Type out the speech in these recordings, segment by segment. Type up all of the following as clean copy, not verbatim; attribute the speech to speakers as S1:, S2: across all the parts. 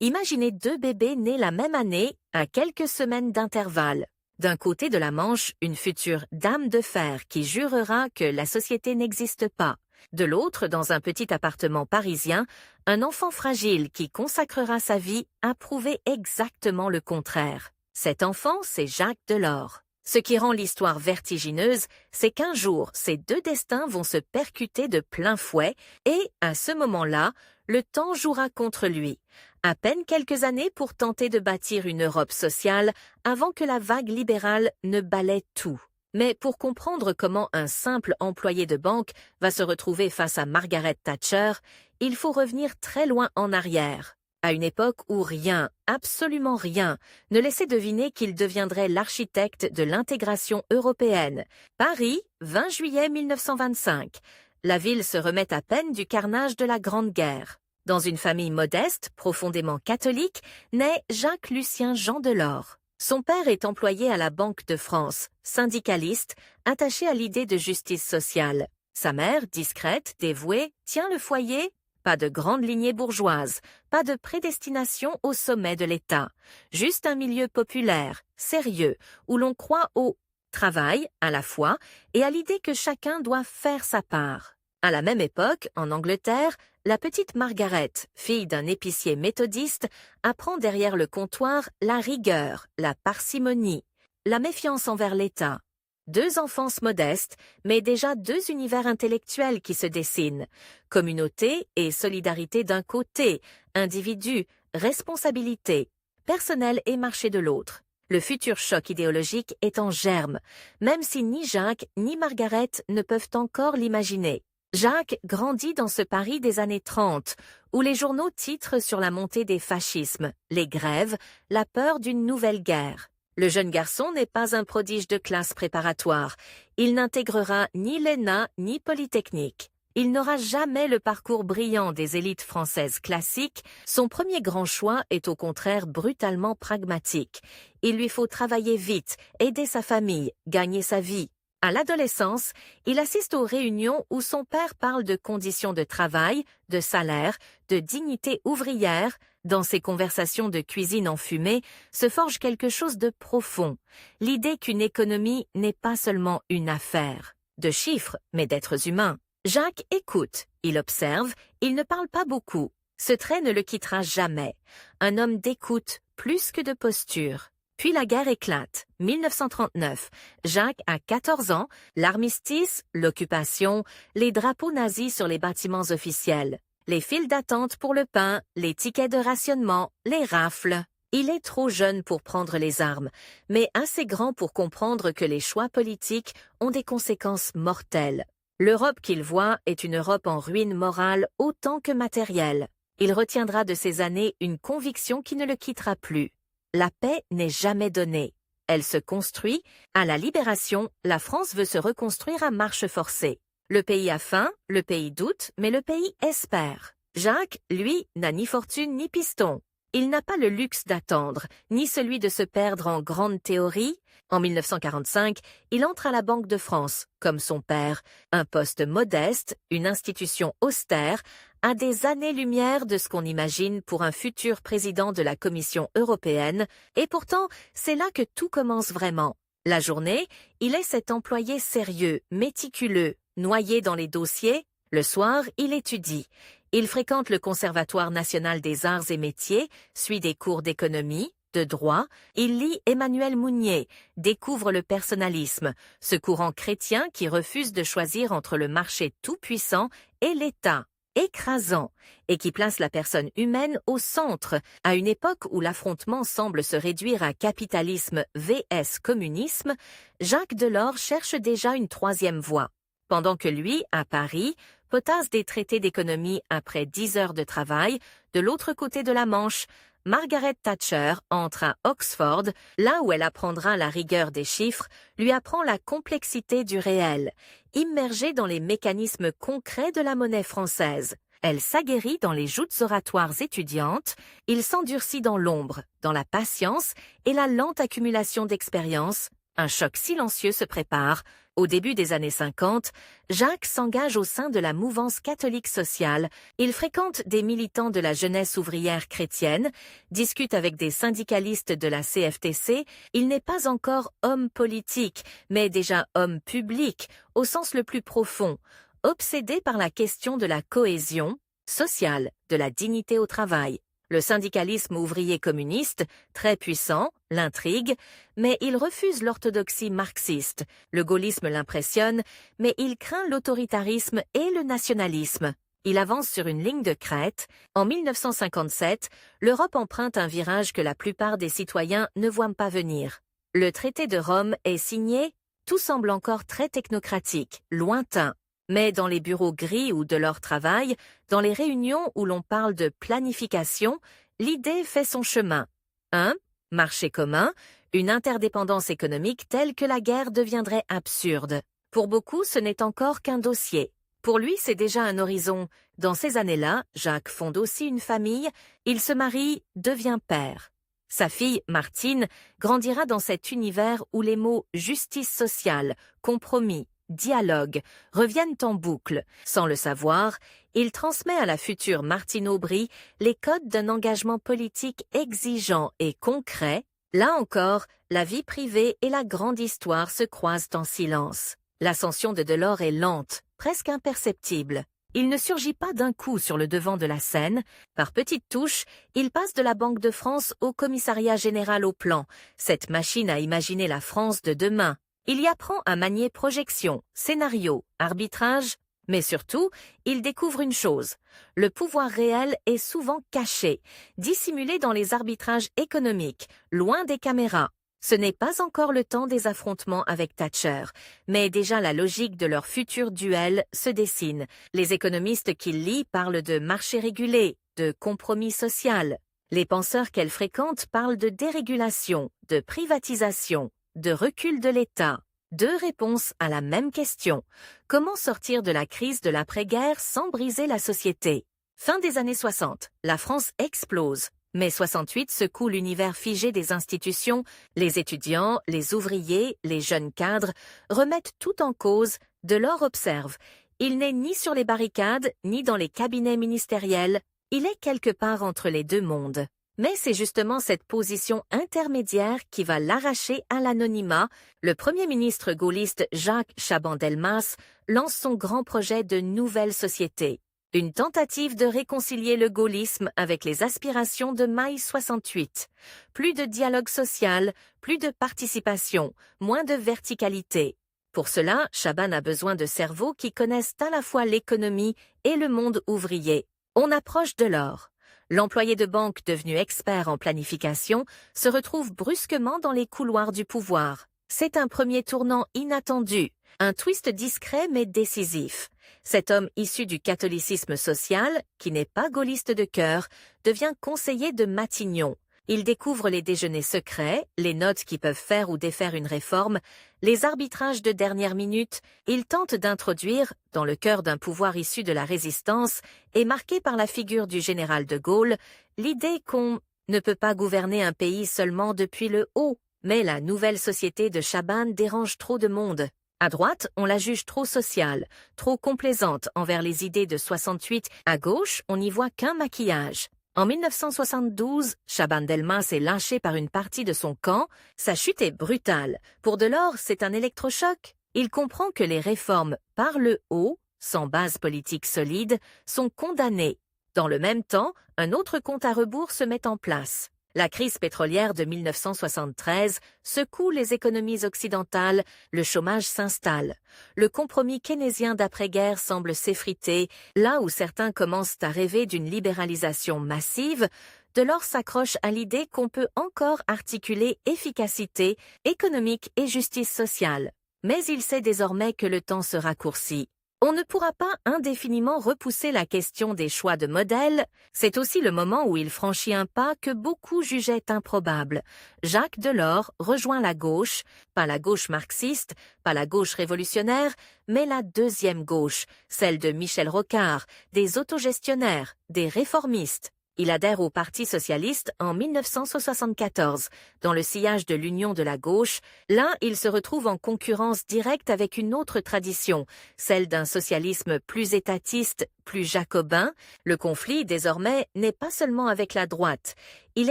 S1: Imaginez deux bébés nés la même année, à quelques semaines d'intervalle. D'un côté de la Manche, une future dame de fer qui jurera que la société n'existe pas. De l'autre, dans un petit appartement parisien, un enfant fragile qui consacrera sa vie à prouver exactement le contraire. Cet enfant, c'est Jacques Delors. Ce qui rend l'histoire vertigineuse, c'est qu'un jour, ces deux destins vont se percuter de plein fouet et, à ce moment-là, le temps jouera contre lui. À peine quelques années pour tenter de bâtir une Europe sociale avant que la vague libérale ne balaie tout. Mais pour comprendre comment un simple employé de banque va se retrouver face à Margaret Thatcher, il faut revenir très loin en arrière. À une époque où rien, absolument rien, ne laissait deviner qu'il deviendrait l'architecte de l'intégration européenne. Paris, 20 juillet 1925. La ville se remet à peine du carnage de la Grande Guerre. Dans une famille modeste, profondément catholique, naît Jacques-Lucien Jean Delors. Son père est employé à la Banque de France, syndicaliste, attaché à l'idée de justice sociale. Sa mère, discrète, dévouée, tient le foyer. Pas de grande lignée bourgeoise, pas de prédestination au sommet de l'État. Juste un milieu populaire, sérieux, où l'on croit au travail à la fois et à l'idée que chacun doit faire sa part. À la même époque, en Angleterre, la petite Margaret, fille d'un épicier méthodiste, apprend derrière le comptoir la rigueur, la parcimonie, la méfiance envers l'État. Deux enfances modestes, mais déjà deux univers intellectuels qui se dessinent. Communauté et solidarité d'un côté, individu, responsabilité, personnel et marché de l'autre. Le futur choc idéologique est en germe, même si ni Jacques ni Margaret ne peuvent encore l'imaginer. Jacques grandit dans ce Paris des années 30, où les journaux titrent sur la montée des fascismes, les grèves, la peur d'une nouvelle guerre. Le jeune garçon n'est pas un prodige de classe préparatoire. Il n'intégrera ni l'ENA ni Polytechnique. Il n'aura jamais le parcours brillant des élites françaises classiques. Son premier grand choix est au contraire brutalement pragmatique. Il lui faut travailler vite, aider sa famille, gagner sa vie. À l'adolescence, il assiste aux réunions où son père parle de conditions de travail, de salaire, de dignité ouvrière. Dans ces conversations de cuisine enfumée se forge quelque chose de profond, l'idée qu'une économie n'est pas seulement une affaire, de chiffres, mais d'êtres humains. Jacques écoute, il observe, il ne parle pas beaucoup. Ce trait ne le quittera jamais. Un homme d'écoute plus que de posture. Puis la guerre éclate, 1939. Jacques a 14 ans, l'armistice, l'occupation, les drapeaux nazis sur les bâtiments officiels, les files d'attente pour le pain, les tickets de rationnement, les rafles. Il est trop jeune pour prendre les armes, mais assez grand pour comprendre que les choix politiques ont des conséquences mortelles. L'Europe qu'il voit est une Europe en ruine morale autant que matérielle. Il retiendra de ces années une conviction qui ne le quittera plus. La paix n'est jamais donnée. Elle se construit. À la Libération, la France veut se reconstruire à marche forcée. Le pays a faim, le pays doute, mais le pays espère. Jacques, lui, n'a ni fortune ni piston. Il n'a pas le luxe d'attendre, ni celui de se perdre en grandes théories. En 1945, il entre à la Banque de France, comme son père, un poste modeste, une institution austère, à des années-lumière de ce qu'on imagine pour un futur président de la Commission européenne, et pourtant, c'est là que tout commence vraiment. La journée, il est cet employé sérieux, méticuleux, noyé dans les dossiers. Le soir, il étudie. Il fréquente le Conservatoire national des arts et métiers, suit des cours d'économie, de droit. Il lit Emmanuel Mounier, découvre le personnalisme, ce courant chrétien qui refuse de choisir entre le marché tout-puissant et l'État, écrasant, et qui place la personne humaine au centre, à une époque où l'affrontement semble se réduire à capitalisme vs communisme. Jacques Delors cherche déjà une troisième voie. Pendant que lui, à Paris, potasse des traités d'économie après 10 heures de travail, de l'autre côté de la Manche, Margaret Thatcher entre à Oxford, là où elle apprendra la rigueur des chiffres, lui apprend la complexité du réel. Immergée dans les mécanismes concrets de la monnaie française, elle s'aguerrit dans les joutes oratoires étudiantes, il s'endurcit dans l'ombre, dans la patience et la lente accumulation d'expérience. un choc silencieux se prépare. Au début des années 50, Jacques s'engage au sein de la mouvance catholique sociale. Il fréquente des militants de la jeunesse ouvrière chrétienne, discute avec des syndicalistes de la CFTC. Il n'est pas encore homme politique, mais déjà homme public, au sens le plus profond, obsédé par la question de la cohésion sociale, de la dignité au travail. Le syndicalisme ouvrier communiste, très puissant, l'intrigue, mais il refuse l'orthodoxie marxiste. Le gaullisme l'impressionne, mais il craint l'autoritarisme et le nationalisme. Il avance sur une ligne de crête. En 1957, l'Europe emprunte un virage que la plupart des citoyens ne voient pas venir. Le traité de Rome est signé, tout semble encore très technocratique, lointain. Mais dans les bureaux gris ou de leur travail, dans les réunions où l'on parle de planification, l'idée fait son chemin. Un marché commun, une interdépendance économique telle que la guerre deviendrait absurde. Pour beaucoup, ce n'est encore qu'un dossier. Pour lui, c'est déjà un horizon. Dans ces années-là, Jacques fonde aussi une famille, il se marie, devient père. Sa fille, Martine, grandira dans cet univers où les mots justice sociale, compromis, dialogue reviennent en boucle. Sans le savoir, il transmet à la future Martine Aubry les codes d'un engagement politique exigeant et concret. Là encore, la vie privée et la grande histoire se croisent en silence. L'ascension de Delors est lente, presque imperceptible. Il ne surgit pas d'un coup sur le devant de la scène. Par petites touches, il passe de la Banque de France au Commissariat général au plan, cette machine à imaginer la France de demain. Il y apprend à manier projection, scénario, arbitrage, mais surtout, il découvre une chose. Le pouvoir réel est souvent caché, dissimulé dans les arbitrages économiques, loin des caméras. Ce n'est pas encore le temps des affrontements avec Thatcher, mais déjà la logique de leur futur duel se dessine. Les économistes qu'il lit parlent de marché régulé, de compromis social. Les penseurs qu'elle fréquente parlent de dérégulation, de privatisation, de recul de l'État. Deux réponses à la même question. Comment sortir de la crise de l'après-guerre sans briser la société? Fin des années 60, la France explose. Mai 68 secoue l'univers figé des institutions. Les étudiants, les ouvriers, les jeunes cadres remettent tout en cause. Delors observe. Il n'est ni sur les barricades, ni dans les cabinets ministériels. Il est quelque part entre les deux mondes. Mais c'est justement cette position intermédiaire qui va l'arracher à l'anonymat. Le Premier ministre gaulliste Jacques Chaban-Delmas lance son grand projet de nouvelle société. Une tentative de réconcilier le gaullisme avec les aspirations de mai 68. Plus de dialogue social, plus de participation, moins de verticalité. Pour cela, Chaban a besoin de cerveaux qui connaissent à la fois l'économie et le monde ouvrier. On approche Delors. L'employé de banque devenu expert en planification se retrouve brusquement dans les couloirs du pouvoir. C'est un premier tournant inattendu, un twist discret mais décisif. Cet homme issu du catholicisme social, qui n'est pas gaulliste de cœur, devient conseiller de Matignon. Il découvre les déjeuners secrets, les notes qui peuvent faire ou défaire une réforme, les arbitrages de dernière minute. Il tente d'introduire, dans le cœur d'un pouvoir issu de la résistance et marqué par la figure du général de Gaulle, l'idée qu'on ne peut pas gouverner un pays seulement depuis le haut. Mais la nouvelle société de Chaban dérange trop de monde. À droite, on la juge trop sociale, trop complaisante envers les idées de 68. À gauche, on n'y voit qu'un maquillage. En 1972, Chaban-Delmas est lynché par une partie de son camp. Sa chute est brutale. Pour Delors, c'est un électrochoc. Il comprend que les réformes par le haut, sans base politique solide, sont condamnées. Dans le même temps, un autre compte à rebours se met en place. La crise pétrolière de 1973 secoue les économies occidentales, le chômage s'installe. Le compromis keynésien d'après-guerre semble s'effriter, là où certains commencent à rêver d'une libéralisation massive. Delors s'accroche à l'idée qu'on peut encore articuler efficacité économique et justice sociale. Mais il sait désormais que le temps se raccourcit. On ne pourra pas indéfiniment repousser la question des choix de modèle. C'est aussi le moment où il franchit un pas que beaucoup jugeaient improbable. Jacques Delors rejoint la gauche, pas la gauche marxiste, pas la gauche révolutionnaire, mais la deuxième gauche, celle de Michel Rocard, des autogestionnaires, des réformistes. Il adhère au Parti socialiste en 1974. Dans le sillage de l'Union de la gauche, là, il se retrouve en concurrence directe avec une autre tradition, celle d'un socialisme plus étatiste, plus jacobin. Le conflit, désormais, n'est pas seulement avec la droite. Il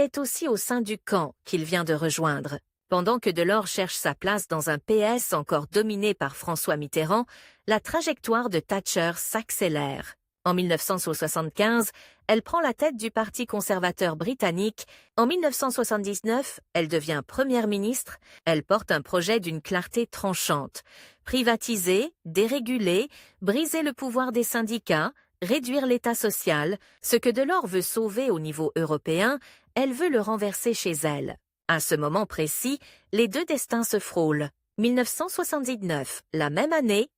S1: est aussi au sein du camp qu'il vient de rejoindre. Pendant que Delors cherche sa place dans un PS encore dominé par François Mitterrand, la trajectoire de Thatcher s'accélère. En 1975, elle prend la tête du Parti conservateur britannique. En 1979, elle devient première ministre. Elle porte un projet d'une clarté tranchante. Privatiser, déréguler, briser le pouvoir des syndicats, réduire l'État social, ce que Delors veut sauver au niveau européen, elle veut le renverser chez elle. À ce moment précis, les deux destins se frôlent. 1979, la même année,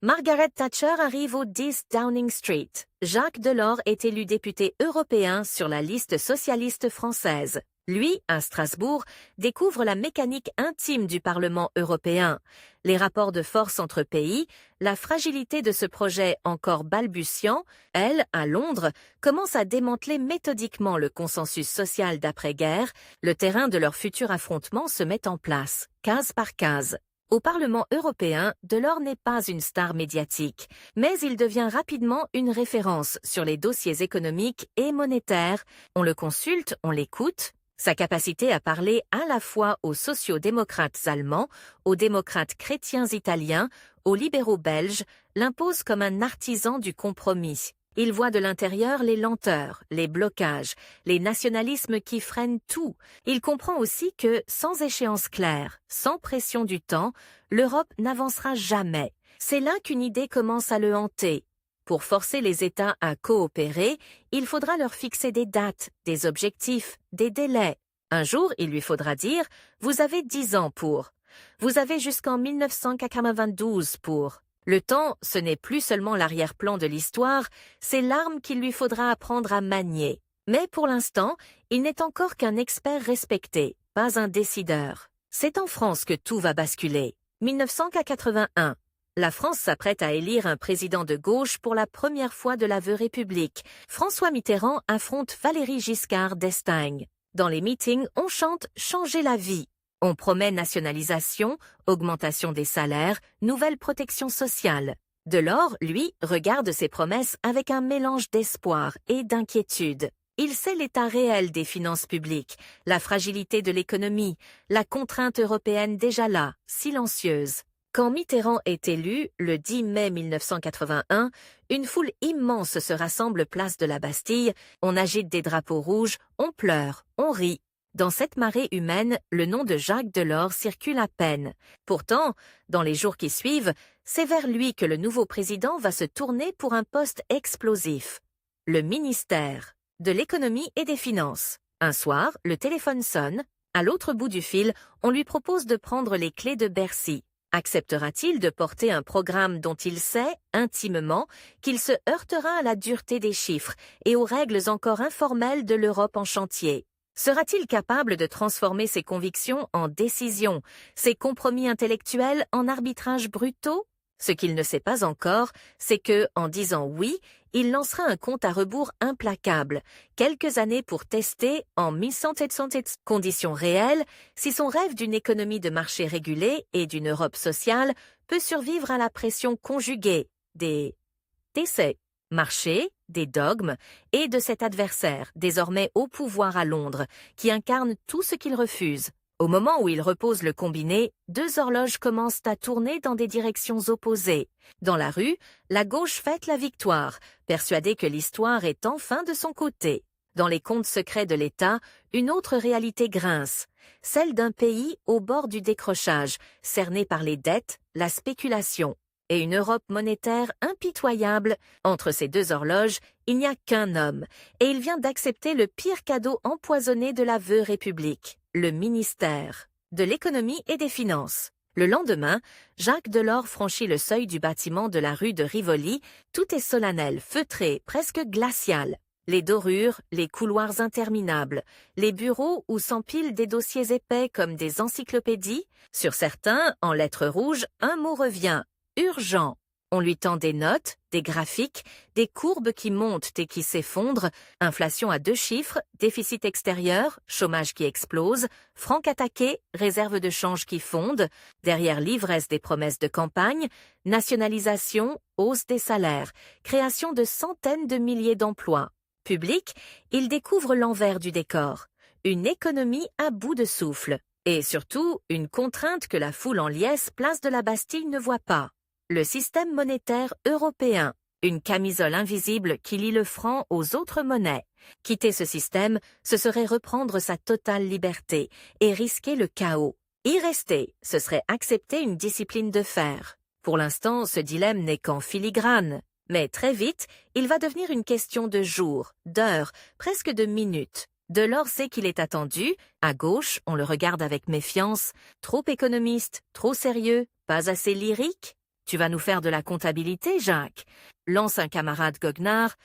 S1: Margaret Thatcher arrive au 10 Downing Street. Jacques Delors est élu député européen sur la liste socialiste française. Lui, à Strasbourg, découvre la mécanique intime du Parlement européen, les rapports de force entre pays, la fragilité de ce projet encore balbutiant. Elle, à Londres, commence à démanteler méthodiquement le consensus social d'après-guerre. Le terrain de leur futur affrontement se met en place, case par case. Au Parlement européen, Delors n'est pas une star médiatique, mais il devient rapidement une référence sur les dossiers économiques et monétaires. On le consulte, on l'écoute. Sa capacité à parler à la fois aux sociaux-démocrates allemands, aux démocrates chrétiens italiens, aux libéraux belges, l'impose comme un artisan du compromis. Il voit de l'intérieur les lenteurs, les blocages, les nationalismes qui freinent tout. Il comprend aussi que, sans échéance claire, sans pression du temps, l'Europe n'avancera jamais. C'est là qu'une idée commence à le hanter. Pour forcer les États à coopérer, il faudra leur fixer des dates, des objectifs, des délais. Un jour, il lui faudra dire « Vous avez 10 ans pour ». Vous avez jusqu'en 1992 pour. Le temps, ce n'est plus seulement l'arrière-plan de l'histoire, c'est l'arme qu'il lui faudra apprendre à manier. Mais pour l'instant, il n'est encore qu'un expert respecté, pas un décideur. C'est en France que tout va basculer. 1981. La France s'apprête à élire un président de gauche pour la première fois de l'aveu République. François Mitterrand affronte Valéry Giscard d'Estaing. Dans les meetings, on chante « Changer la vie ». On promet nationalisation, augmentation des salaires, nouvelle protection sociale. Delors, lui, regarde ces promesses avec un mélange d'espoir et d'inquiétude. Il sait l'état réel des finances publiques, la fragilité de l'économie, la contrainte européenne déjà là, silencieuse. Quand Mitterrand est élu, le 10 mai 1981, une foule immense se rassemble place de la Bastille, on agite des drapeaux rouges, on pleure, on rit. Dans cette marée humaine, le nom de Jacques Delors circule à peine. Pourtant, dans les jours qui suivent, c'est vers lui que le nouveau président va se tourner pour un poste explosif. Le ministère de l'économie et des finances. Un soir, le téléphone sonne. À l'autre bout du fil, on lui propose de prendre les clés de Bercy. Acceptera-t-il de porter un programme dont il sait, intimement, qu'il se heurtera à la dureté des chiffres et aux règles encore informelles de l'Europe en chantier? Sera-t-il capable de transformer ses convictions en décisions, ses compromis intellectuels en arbitrages brutaux? Ce qu'il ne sait pas encore, c'est que, en disant oui, il lancera un compte à rebours implacable, quelques années pour tester, en 1700 conditions réelles, si son rêve d'une économie de marché régulée et d'une Europe sociale peut survivre à la pression conjuguée des essais, marchés, des dogmes et de cet adversaire, désormais au pouvoir à Londres, qui incarne tout ce qu'il refuse. Au moment où il repose le combiné, deux horloges commencent à tourner dans des directions opposées. Dans la rue, la gauche fête la victoire, persuadée que l'histoire est enfin de son côté. Dans les comptes secrets de l'État, une autre réalité grince, celle d'un pays au bord du décrochage, cerné par les dettes, la spéculation, et une Europe monétaire impitoyable. Entre ces deux horloges, il n'y a qu'un homme, et il vient d'accepter le pire cadeau empoisonné de l'aveu République, le ministère de l'économie et des finances. Le lendemain, Jacques Delors franchit le seuil du bâtiment de la rue de Rivoli. Tout est solennel, feutré, presque glacial. Les dorures, les couloirs interminables, les bureaux où s'empilent des dossiers épais comme des encyclopédies. Sur certains, en lettres rouges, un mot revient, urgent. On lui tend des notes, des graphiques, des courbes qui montent et qui s'effondrent, inflation à 2 chiffres, déficit extérieur, chômage qui explose, franc attaqué, réserve de change qui fondent, derrière l'ivresse des promesses de campagne, nationalisation, hausse des salaires, création de centaines de milliers d'emplois. Public, il découvre l'envers du décor. Une économie à bout de souffle. Et surtout, une contrainte que la foule en liesse place de la Bastille ne voit pas. Le système monétaire européen. Une camisole invisible qui lie le franc aux autres monnaies. Quitter ce système, ce serait reprendre sa totale liberté et risquer le chaos. Y rester, ce serait accepter une discipline de fer. Pour l'instant, ce dilemme n'est qu'en filigrane. Mais très vite, il va devenir une question de jours, d'heures, presque de minutes. Delors sait qu'il est attendu. À gauche, on le regarde avec méfiance. Trop économiste, trop sérieux, pas assez lyrique. Tu vas nous faire de la comptabilité, Jacques, lance un camarade goguenard.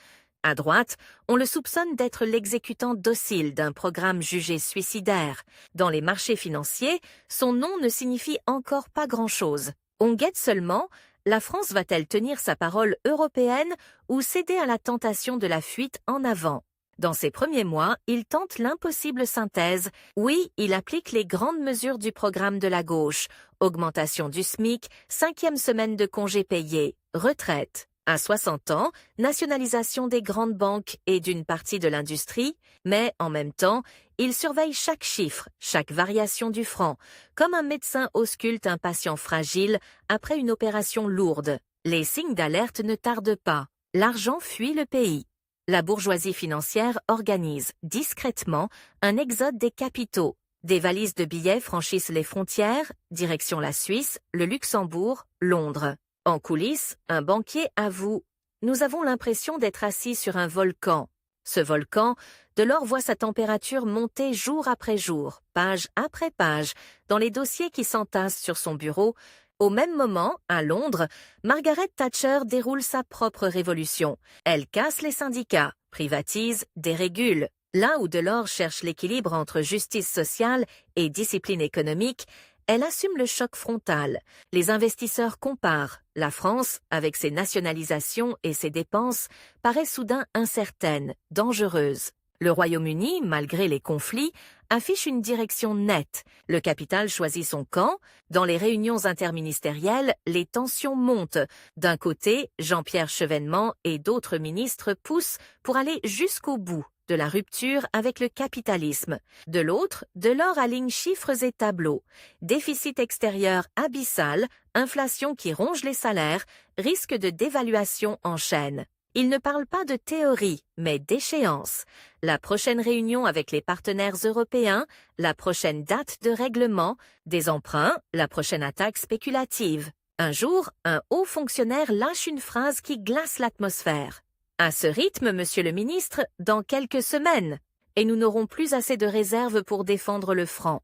S1: À droite, on le soupçonne d'être l'exécutant docile d'un programme jugé suicidaire. Dans les marchés financiers, son nom ne signifie encore pas grand-chose. On guette seulement, la France va-t-elle tenir sa parole européenne ou céder à la tentation de la fuite en avant? Dans ses premiers mois, il tente l'impossible synthèse. Oui, il applique les grandes mesures du programme de la gauche. Augmentation du SMIC, 5e semaine de congés payés, retraite. À 60 ans, nationalisation des grandes banques et d'une partie de l'industrie, mais en même temps, il surveille chaque chiffre, chaque variation du franc, comme un médecin ausculte un patient fragile après une opération lourde. Les signes d'alerte ne tardent pas. L'argent fuit le pays. La bourgeoisie financière organise discrètement un exode des capitaux. Des valises de billets franchissent les frontières, direction la Suisse, le Luxembourg, Londres. En coulisses, un banquier avoue « Nous avons l'impression d'être assis sur un volcan ». Ce volcan, Delors voit sa température monter jour après jour, page après page, dans les dossiers qui s'entassent sur son bureau. Au même moment, à Londres, Margaret Thatcher déroule sa propre révolution. Elle casse les syndicats, privatise, dérégule. Là où Delors cherche l'équilibre entre justice sociale et discipline économique, elle assume le choc frontal. Les investisseurs comparent. La France, avec ses nationalisations et ses dépenses, paraît soudain incertaine, dangereuse. Le Royaume-Uni, malgré les conflits, affiche une direction nette. Le capital choisit son camp. Dans les réunions interministérielles, les tensions montent. D'un côté, Jean-Pierre Chevènement et d'autres ministres poussent pour aller jusqu'au bout de la rupture avec le capitalisme. De l'autre, Delors aligne chiffres et tableaux. Déficit extérieur abyssal, inflation qui ronge les salaires, risque de dévaluation en chaîne. Il ne parle pas de théorie, mais d'échéance. La prochaine réunion avec les partenaires européens, la prochaine date de règlement, des emprunts, la prochaine attaque spéculative. Un jour, un haut fonctionnaire lâche une phrase qui glace l'atmosphère. À ce rythme, monsieur le ministre, dans quelques semaines, et nous n'aurons plus assez de réserves pour défendre le franc.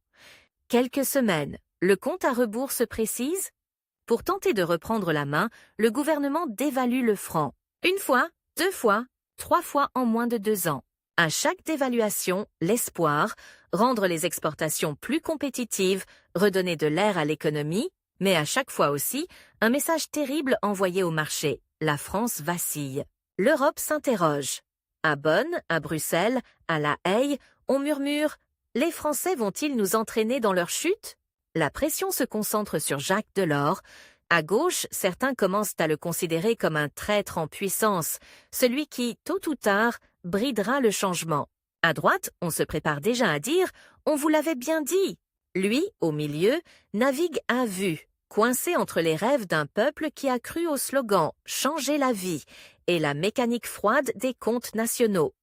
S1: Quelques semaines, le compte à rebours se précise? Pour tenter de reprendre la main, le gouvernement dévalue le franc. 1 fois, 2 fois, 3 fois en moins de 2 ans. À chaque dévaluation, l'espoir, rendre les exportations plus compétitives, redonner de l'air à l'économie, mais à chaque fois aussi, un message terrible envoyé au marché. La France vacille. L'Europe s'interroge. À Bonn, à Bruxelles, à La Haye, on murmure « Les Français vont-ils nous entraîner dans leur chute ?» La pression se concentre sur Jacques Delors. À gauche, certains commencent à le considérer comme un traître en puissance, celui qui, tôt ou tard, bridera le changement. À droite, on se prépare déjà à dire « On vous l'avait bien dit ». Lui, au milieu, navigue à vue, coincé entre les rêves d'un peuple qui a cru au slogan « Changer la vie » et la mécanique froide des comptes nationaux.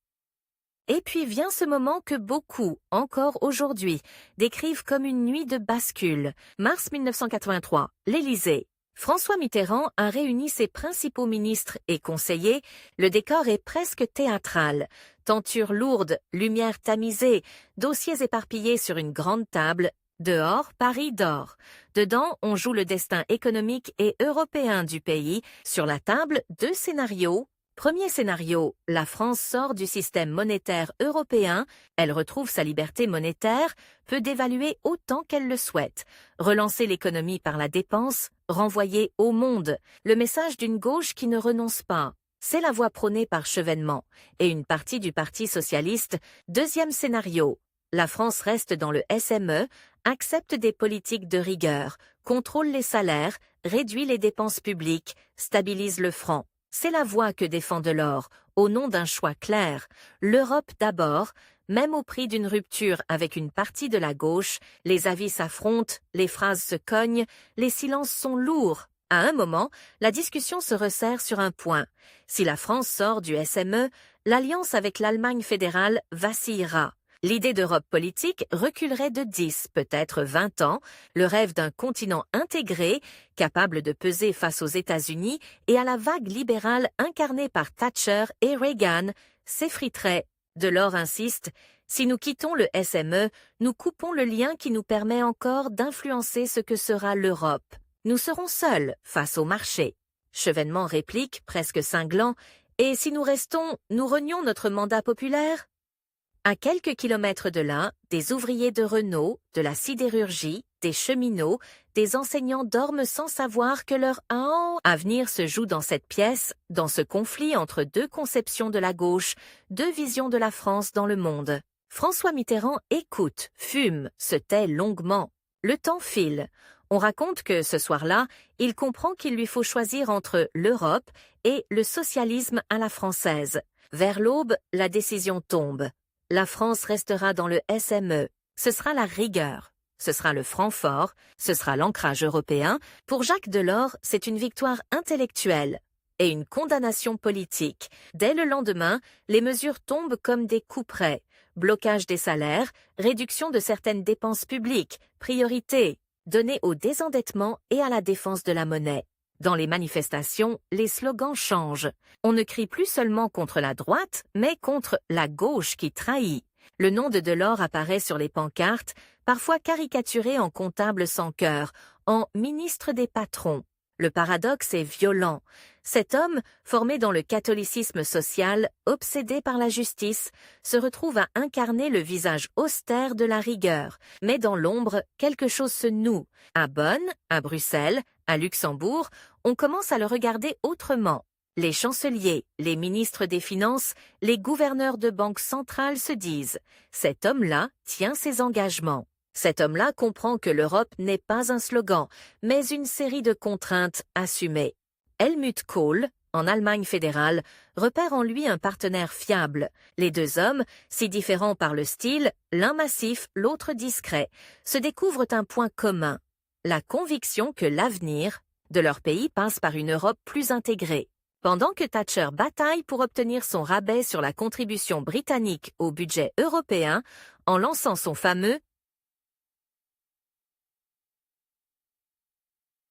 S1: Et puis vient ce moment que beaucoup, encore aujourd'hui, décrivent comme une nuit de bascule. Mars 1983, l'Élysée. François Mitterrand a réuni ses principaux ministres et conseillers. Le décor est presque théâtral. Tentures lourdes, lumière tamisée, dossiers éparpillés sur une grande table. Dehors, Paris dort. Dedans, on joue le destin économique et européen du pays. Sur la table, 2 scénarios. Premier scénario, la France sort du système monétaire européen, elle retrouve sa liberté monétaire, peut dévaluer autant qu'elle le souhaite, relancer l'économie par la dépense, renvoyer au monde le message d'une gauche qui ne renonce pas. C'est la voie prônée par Chevènement et une partie du Parti socialiste. Deuxième scénario, la France reste dans le SME, accepte des politiques de rigueur, contrôle les salaires, réduit les dépenses publiques, stabilise le franc. C'est la voie que défend Delors, au nom d'un choix clair. L'Europe d'abord, même au prix d'une rupture avec une partie de la gauche, les avis s'affrontent, les phrases se cognent, les silences sont lourds. À un moment, la discussion se resserre sur un point. Si la France sort du SME, l'alliance avec l'Allemagne fédérale vacillera. L'idée d'Europe politique reculerait de 10, peut-être 20 ans, le rêve d'un continent intégré, capable de peser face aux États-Unis et à la vague libérale incarnée par Thatcher et Reagan, s'effriterait. Delors insiste, si nous quittons le SME, nous coupons le lien qui nous permet encore d'influencer ce que sera l'Europe. Nous serons seuls face au marché. Chevènement réplique, presque cinglant, et si nous restons, nous renions notre mandat populaire? À quelques kilomètres de là, des ouvriers de Renault, de la sidérurgie, des cheminots, des enseignants dorment sans savoir que leur avenir se joue dans cette pièce, dans ce conflit entre deux conceptions de la gauche, deux visions de la France dans le monde. François Mitterrand écoute, fume, se tait longuement. Le temps file. On raconte que ce soir-là, il comprend qu'il lui faut choisir entre l'Europe et le socialisme à la française. Vers l'aube, la décision tombe. La France restera dans le SME. Ce sera la rigueur. Ce sera le franc fort. Ce sera l'ancrage européen. Pour Jacques Delors, c'est une victoire intellectuelle et une condamnation politique. Dès le lendemain, les mesures tombent comme des couperets. Blocage des salaires, réduction de certaines dépenses publiques, priorité donnée au désendettement et à la défense de la monnaie. Dans les manifestations, les slogans changent. On ne crie plus seulement contre la droite, mais contre la gauche qui trahit. Le nom de Delors apparaît sur les pancartes, parfois caricaturé en comptable sans cœur, en ministre des patrons. Le paradoxe est violent. Cet homme, formé dans le catholicisme social, obsédé par la justice, se retrouve à incarner le visage austère de la rigueur. Mais dans l'ombre, quelque chose se noue. À Bonn, à Bruxelles, à Luxembourg, on commence à le regarder autrement. Les chanceliers, les ministres des Finances, les gouverneurs de banques centrales se disent « Cet homme-là tient ses engagements ». Cet homme-là comprend que l'Europe n'est pas un slogan, mais une série de contraintes assumées. Helmut Kohl, en Allemagne fédérale, repère en lui un partenaire fiable. Les deux hommes, si différents par le style, l'un massif, l'autre discret, se découvrent un point commun, la conviction que l'avenir de leur pays passe par une Europe plus intégrée. Pendant que Thatcher bataille pour obtenir son rabais sur la contribution britannique au budget européen, en lançant son fameux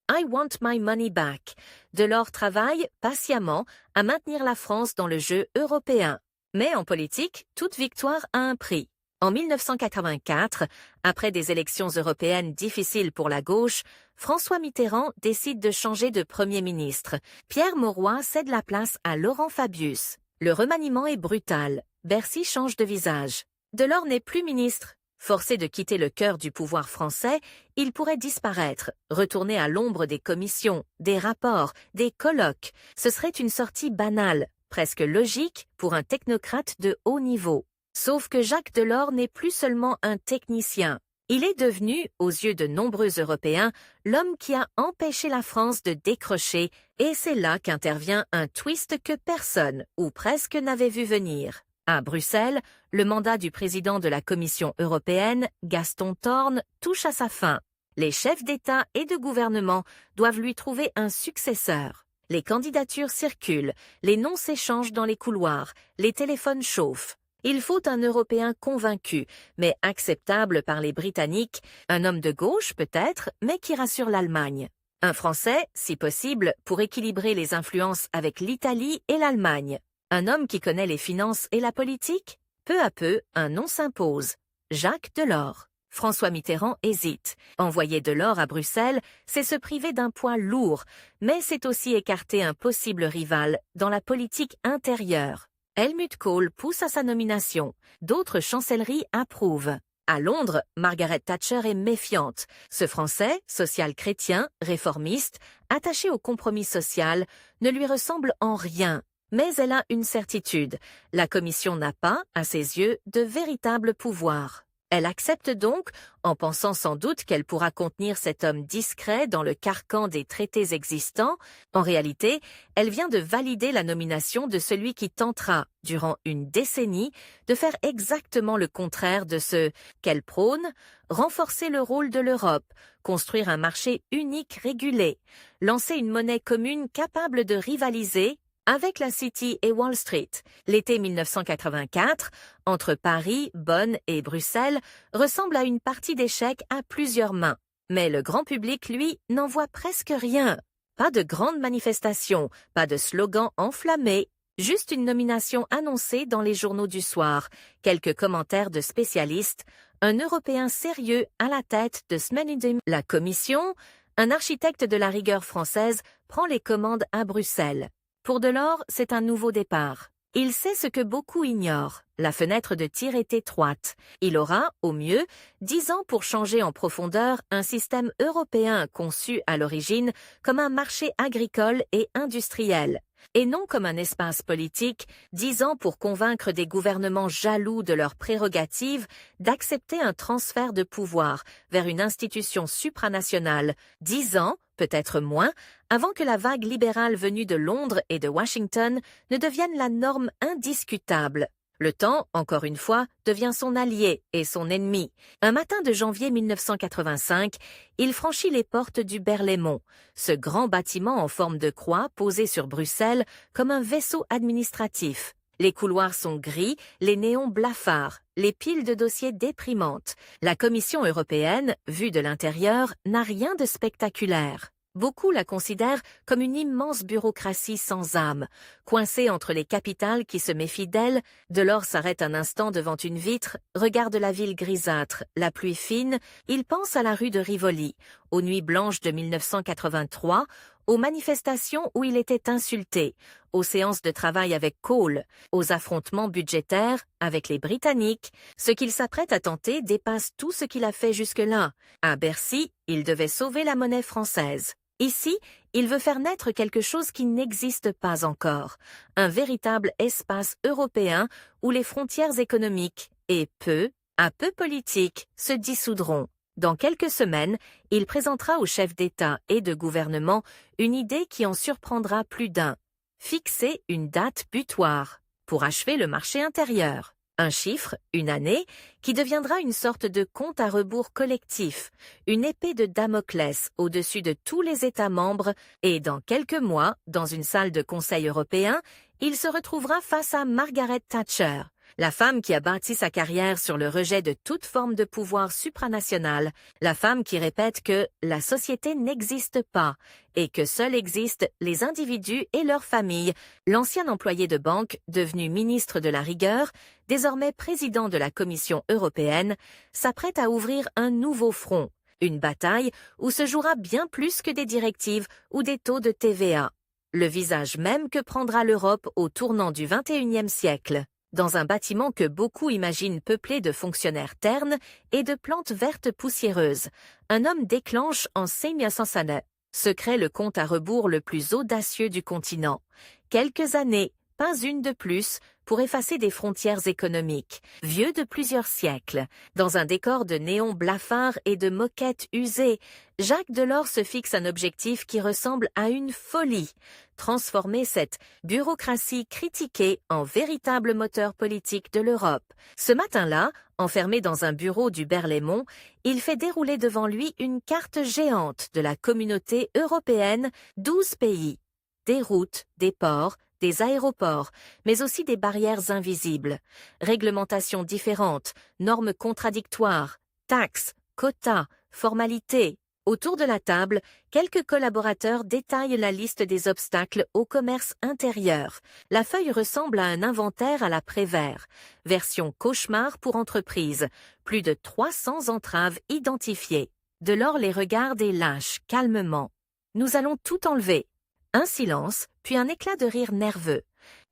S1: I want my money back. Delors travaille patiemment à maintenir la France dans le jeu européen. Mais en politique, toute victoire a un prix. En 1984, après des élections européennes difficiles pour la gauche, François Mitterrand décide de changer de Premier ministre. Pierre Mauroy cède la place à Laurent Fabius. Le remaniement est brutal. Bercy change de visage. Delors n'est plus ministre. Forcé de quitter le cœur du pouvoir français, il pourrait disparaître, retourner à l'ombre des commissions, des rapports, des colloques. Ce serait une sortie banale, presque logique pour un technocrate de haut niveau. Sauf que Jacques Delors n'est plus seulement un technicien. Il est devenu, aux yeux de nombreux Européens, l'homme qui a empêché la France de décrocher, et c'est là qu'intervient un twist que personne, ou presque, n'avait vu venir. À Bruxelles, le mandat du président de la Commission européenne, Gaston Thorn, touche à sa fin. Les chefs d'État et de gouvernement doivent lui trouver un successeur. Les candidatures circulent, les noms s'échangent dans les couloirs, les téléphones chauffent. Il faut un Européen convaincu, mais acceptable par les Britanniques, un homme de gauche peut-être, mais qui rassure l'Allemagne. Un Français, si possible, pour équilibrer les influences avec l'Italie et l'Allemagne. Un homme qui connaît les finances et la politique? Peu à peu, un nom s'impose. Jacques Delors. François Mitterrand hésite. Envoyer de l'or à Bruxelles, c'est se priver d'un poids lourd, mais c'est aussi écarter un possible rival dans la politique intérieure. Helmut Kohl pousse à sa nomination. D'autres chancelleries approuvent. À Londres, Margaret Thatcher est méfiante. Ce Français, social-chrétien, réformiste, attaché au compromis social, ne lui ressemble en rien. Mais elle a une certitude. La Commission n'a pas, à ses yeux, de véritable pouvoir. Elle accepte donc, en pensant sans doute qu'elle pourra contenir cet homme discret dans le carcan des traités existants. En réalité, elle vient de valider la nomination de celui qui tentera, durant une décennie, de faire exactement le contraire de ce qu'elle prône, renforcer le rôle de l'Europe, construire un marché unique régulé, lancer une monnaie commune capable de rivaliser avec la City et Wall Street. L'été 1984, entre Paris, Bonn et Bruxelles, ressemble à une partie d'échecs à plusieurs mains. Mais le grand public, lui, n'en voit presque rien. Pas de grandes manifestations, pas de slogans enflammés, juste une nomination annoncée dans les journaux du soir, quelques commentaires de spécialistes, un Européen sérieux à la tête de Smenidem. La Commission, un architecte de la rigueur française, prend les commandes à Bruxelles. Pour Delors, c'est un nouveau départ. Il sait ce que beaucoup ignorent. La fenêtre de tir est étroite. Il aura, au mieux, 10 ans pour changer en profondeur un système européen conçu à l'origine comme un marché agricole et industriel, et non comme un espace politique, 10 ans pour convaincre des gouvernements jaloux de leurs prérogatives d'accepter un transfert de pouvoir vers une institution supranationale, 10 ans, peut-être moins, avant que la vague libérale venue de Londres et de Washington ne devienne la norme indiscutable. Le temps, encore une fois, devient son allié et son ennemi. Un matin de janvier 1985, il franchit les portes du Berlaymont, ce grand bâtiment en forme de croix posé sur Bruxelles comme un vaisseau administratif. Les couloirs sont gris, les néons blafards, les piles de dossiers déprimantes. La Commission européenne, vue de l'intérieur, n'a rien de spectaculaire. Beaucoup la considèrent comme une immense bureaucratie sans âme. Coincée entre les capitales qui se méfient d'elle, Delors s'arrête un instant devant une vitre, regarde la ville grisâtre, la pluie fine, il pense à la rue de Rivoli, aux nuits blanches de 1983, aux manifestations où il était insulté, aux séances de travail avec Kohl, aux affrontements budgétaires avec les Britanniques. Ce qu'il s'apprête à tenter dépasse tout ce qu'il a fait jusque-là. À Bercy, il devait sauver la monnaie française. Ici, il veut faire naître quelque chose qui n'existe pas encore, un véritable espace européen où les frontières économiques et peu à peu politiques se dissoudront. Dans quelques semaines, il présentera aux chefs d'État et de gouvernement une idée qui en surprendra plus d'un. Fixer une date butoir pour achever le marché intérieur. Un chiffre, une année, qui deviendra une sorte de compte à rebours collectif, une épée de Damoclès au-dessus de tous les États membres, et dans quelques mois, dans une salle de Conseil européen, il se retrouvera face à Margaret Thatcher, la femme qui a bâti sa carrière sur le rejet de toute forme de pouvoir supranational, la femme qui répète que la société n'existe pas et que seuls existent les individus et leurs familles, l'ancien employé de banque, devenu ministre de la rigueur, désormais président de la Commission européenne, s'apprête à ouvrir un nouveau front, une bataille où se jouera bien plus que des directives ou des taux de TVA. Le visage même que prendra l'Europe au tournant du XXIe siècle. Dans un bâtiment que beaucoup imaginent peuplé de fonctionnaires ternes et de plantes vertes poussiéreuses, un homme déclenche en 1900 se crée le compte à rebours le plus audacieux du continent. Quelques années, pas une de plus, pour effacer des frontières économiques, vieux de plusieurs siècles. Dans un décor de néons blafards et de moquettes usées, Jacques Delors se fixe un objectif qui ressemble à une folie, transformer cette bureaucratie critiquée en véritable moteur politique de l'Europe. Ce matin-là, enfermé dans un bureau du Berlaymont, il fait dérouler devant lui une carte géante de la communauté européenne, 12 pays. Des routes, des ports, des aéroports, mais aussi des barrières invisibles, réglementations différentes, normes contradictoires, taxes, quotas, formalités, Autour de la table, quelques collaborateurs détaillent la liste des obstacles au commerce intérieur. La feuille ressemble à un inventaire à la Prévert. Version cauchemar pour entreprises. Plus de 300 entraves identifiées. Delors les regarde et lâche calmement. Nous allons tout enlever. Un silence, puis un éclat de rire nerveux.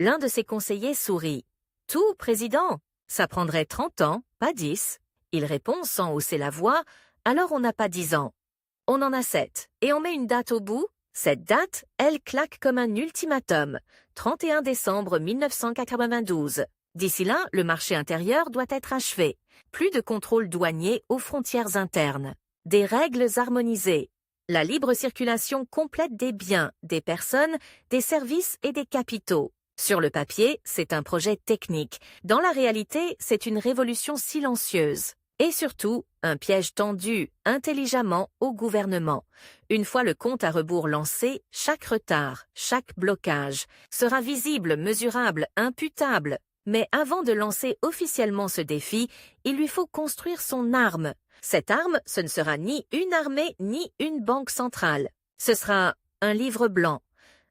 S1: L'un de ses conseillers sourit. Tout, président? Ça prendrait 30 ans, pas 10. Il répond sans hausser la voix. Alors on n'a pas 10 ans. On en a 7, et on met une date au bout. Cette date, elle claque comme un ultimatum. 31 décembre 1992. D'ici là, le marché intérieur doit être achevé. Plus de contrôle douanier aux frontières internes. Des règles harmonisées. La libre circulation complète des biens, des personnes, des services et des capitaux. Sur le papier, c'est un projet technique. Dans la réalité, c'est une révolution silencieuse. Et surtout, un piège tendu intelligemment au gouvernement. Une fois le compte à rebours lancé, chaque retard, chaque blocage sera visible, mesurable, imputable. Mais avant de lancer officiellement ce défi, il lui faut construire son arme. Cette arme, ce ne sera ni une armée ni une banque centrale. Ce sera un livre blanc.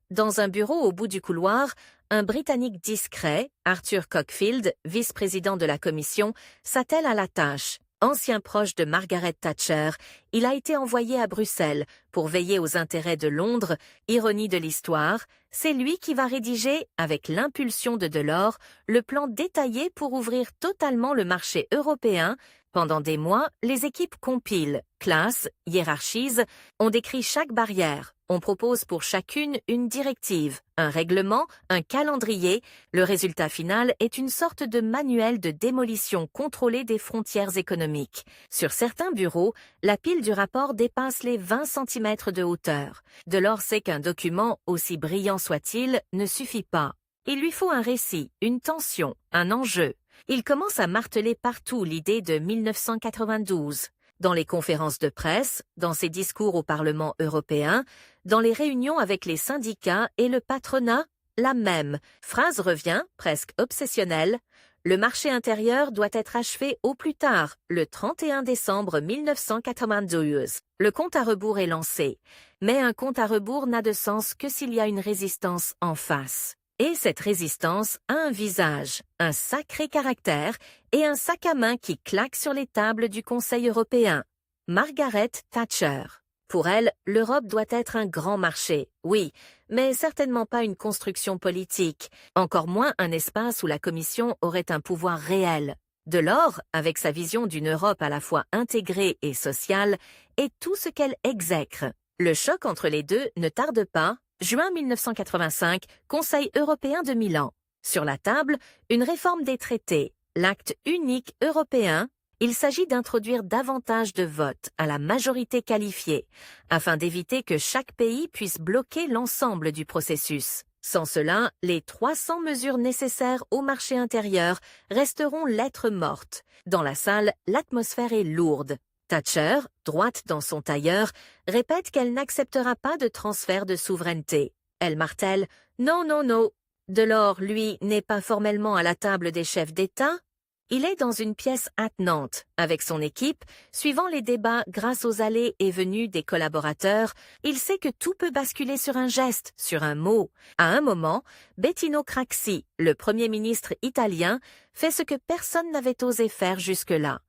S1: Dans un bureau au bout du couloir, un Britannique discret, Arthur Cockfield, vice-président de la Commission, s'attelle à la tâche. Ancien proche de Margaret Thatcher, il a été envoyé à Bruxelles pour veiller aux intérêts de Londres. Ironie de l'histoire, c'est lui qui va rédiger, avec l'impulsion de Delors, le plan détaillé pour ouvrir totalement le marché européen. Pendant des mois, les équipes compilent, classent, hiérarchisent, on décrit chaque barrière, on propose pour chacune une directive, un règlement, un calendrier. Le résultat final est une sorte de manuel de démolition contrôlée des frontières économiques. Sur certains bureaux, la pile du rapport dépasse les 20 cm de hauteur. Delors sait qu'un document, aussi brillant soit-il, ne suffit pas. Il lui faut un récit, une tension, un enjeu. Il commence à marteler partout l'idée de 1992, dans les conférences de presse, dans ses discours au Parlement européen, dans les réunions avec les syndicats et le patronat, la même phrase revient, presque obsessionnelle. Le marché intérieur doit être achevé au plus tard, le 31 décembre 1992. Le compte à rebours est lancé, mais un compte à rebours n'a de sens que s'il y a une résistance en face. Et cette résistance a un visage, un sacré caractère et un sac à main qui claque sur les tables du Conseil européen. Margaret Thatcher. Pour elle, l'Europe doit être un grand marché, oui, mais certainement pas une construction politique, encore moins un espace où la Commission aurait un pouvoir réel. Delors, avec sa vision d'une Europe à la fois intégrée et sociale, est tout ce qu'elle exècre. Le choc entre les deux ne tarde pas. Juin 1985, Conseil européen de Milan. Sur la table, une réforme des traités, l'acte unique européen. Il s'agit d'introduire davantage de votes à la majorité qualifiée, afin d'éviter que chaque pays puisse bloquer l'ensemble du processus. Sans cela, les 300 mesures nécessaires au marché intérieur resteront lettres mortes. Dans la salle, l'atmosphère est lourde. Thatcher, droite dans son tailleur, répète qu'elle n'acceptera pas de transfert de souveraineté. Elle martèle « Non, non, non ». Delors, lui, n'est pas formellement à la table des chefs d'État. Il est dans une pièce attenante, avec son équipe, suivant les débats grâce aux allées et venues des collaborateurs. Il sait que tout peut basculer sur un geste, sur un mot. À un moment, Bettino Craxi, le Premier ministre italien, fait ce que personne n'avait osé faire jusque-là.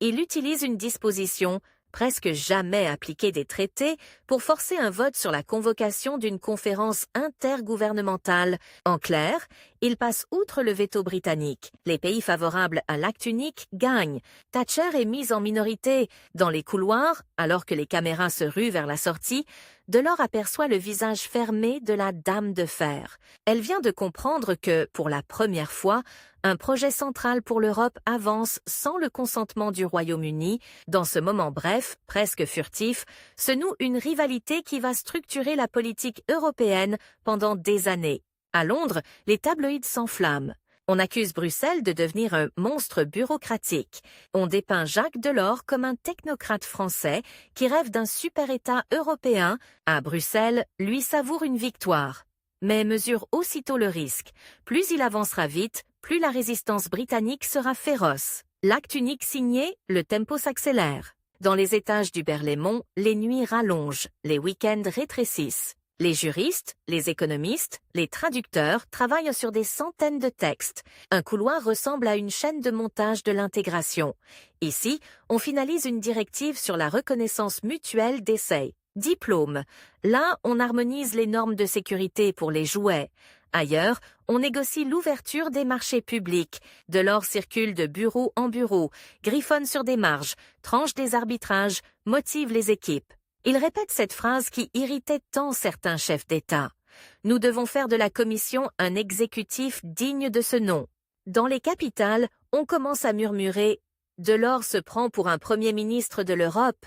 S1: Il utilise une disposition, presque jamais appliquée des traités, pour forcer un vote sur la convocation d'une conférence intergouvernementale. En clair, il passe outre le veto britannique. Les pays favorables à l'acte unique gagnent. Thatcher est mise en minorité. Dans les couloirs, alors que les caméras se ruent vers la sortie, Delors aperçoit le visage fermé de la Dame de Fer. Elle vient de comprendre que, pour la première fois, un projet central pour l'Europe avance sans le consentement du Royaume-Uni. Dans ce moment bref, presque furtif, se noue une rivalité qui va structurer la politique européenne pendant des années. À Londres, les tabloïds s'enflamment. On accuse Bruxelles de devenir un monstre bureaucratique. On dépeint Jacques Delors comme un technocrate français qui rêve d'un super-État européen. À Bruxelles, lui savoure une victoire, mais mesure aussitôt le risque. Plus il avancera vite, plus la résistance britannique sera féroce. L'acte unique signé, le tempo s'accélère. Dans les étages du Berlaymont, les nuits rallongent, les week-ends rétrécissent. Les juristes, les économistes, les traducteurs travaillent sur des centaines de textes. Un couloir ressemble à une chaîne de montage de l'intégration. Ici, on finalise une directive sur la reconnaissance mutuelle d'essais. Diplôme. Là, on harmonise les normes de sécurité pour les jouets. Ailleurs, on négocie l'ouverture des marchés publics. De l'or circule de bureau en bureau, griffonne sur des marges, tranche des arbitrages, motive les équipes. Il répète cette phrase qui irritait tant certains chefs d'État. Nous devons faire de la Commission un exécutif digne de ce nom. Dans les capitales, on commence à murmurer « Delors se prend pour un Premier ministre de l'Europe ».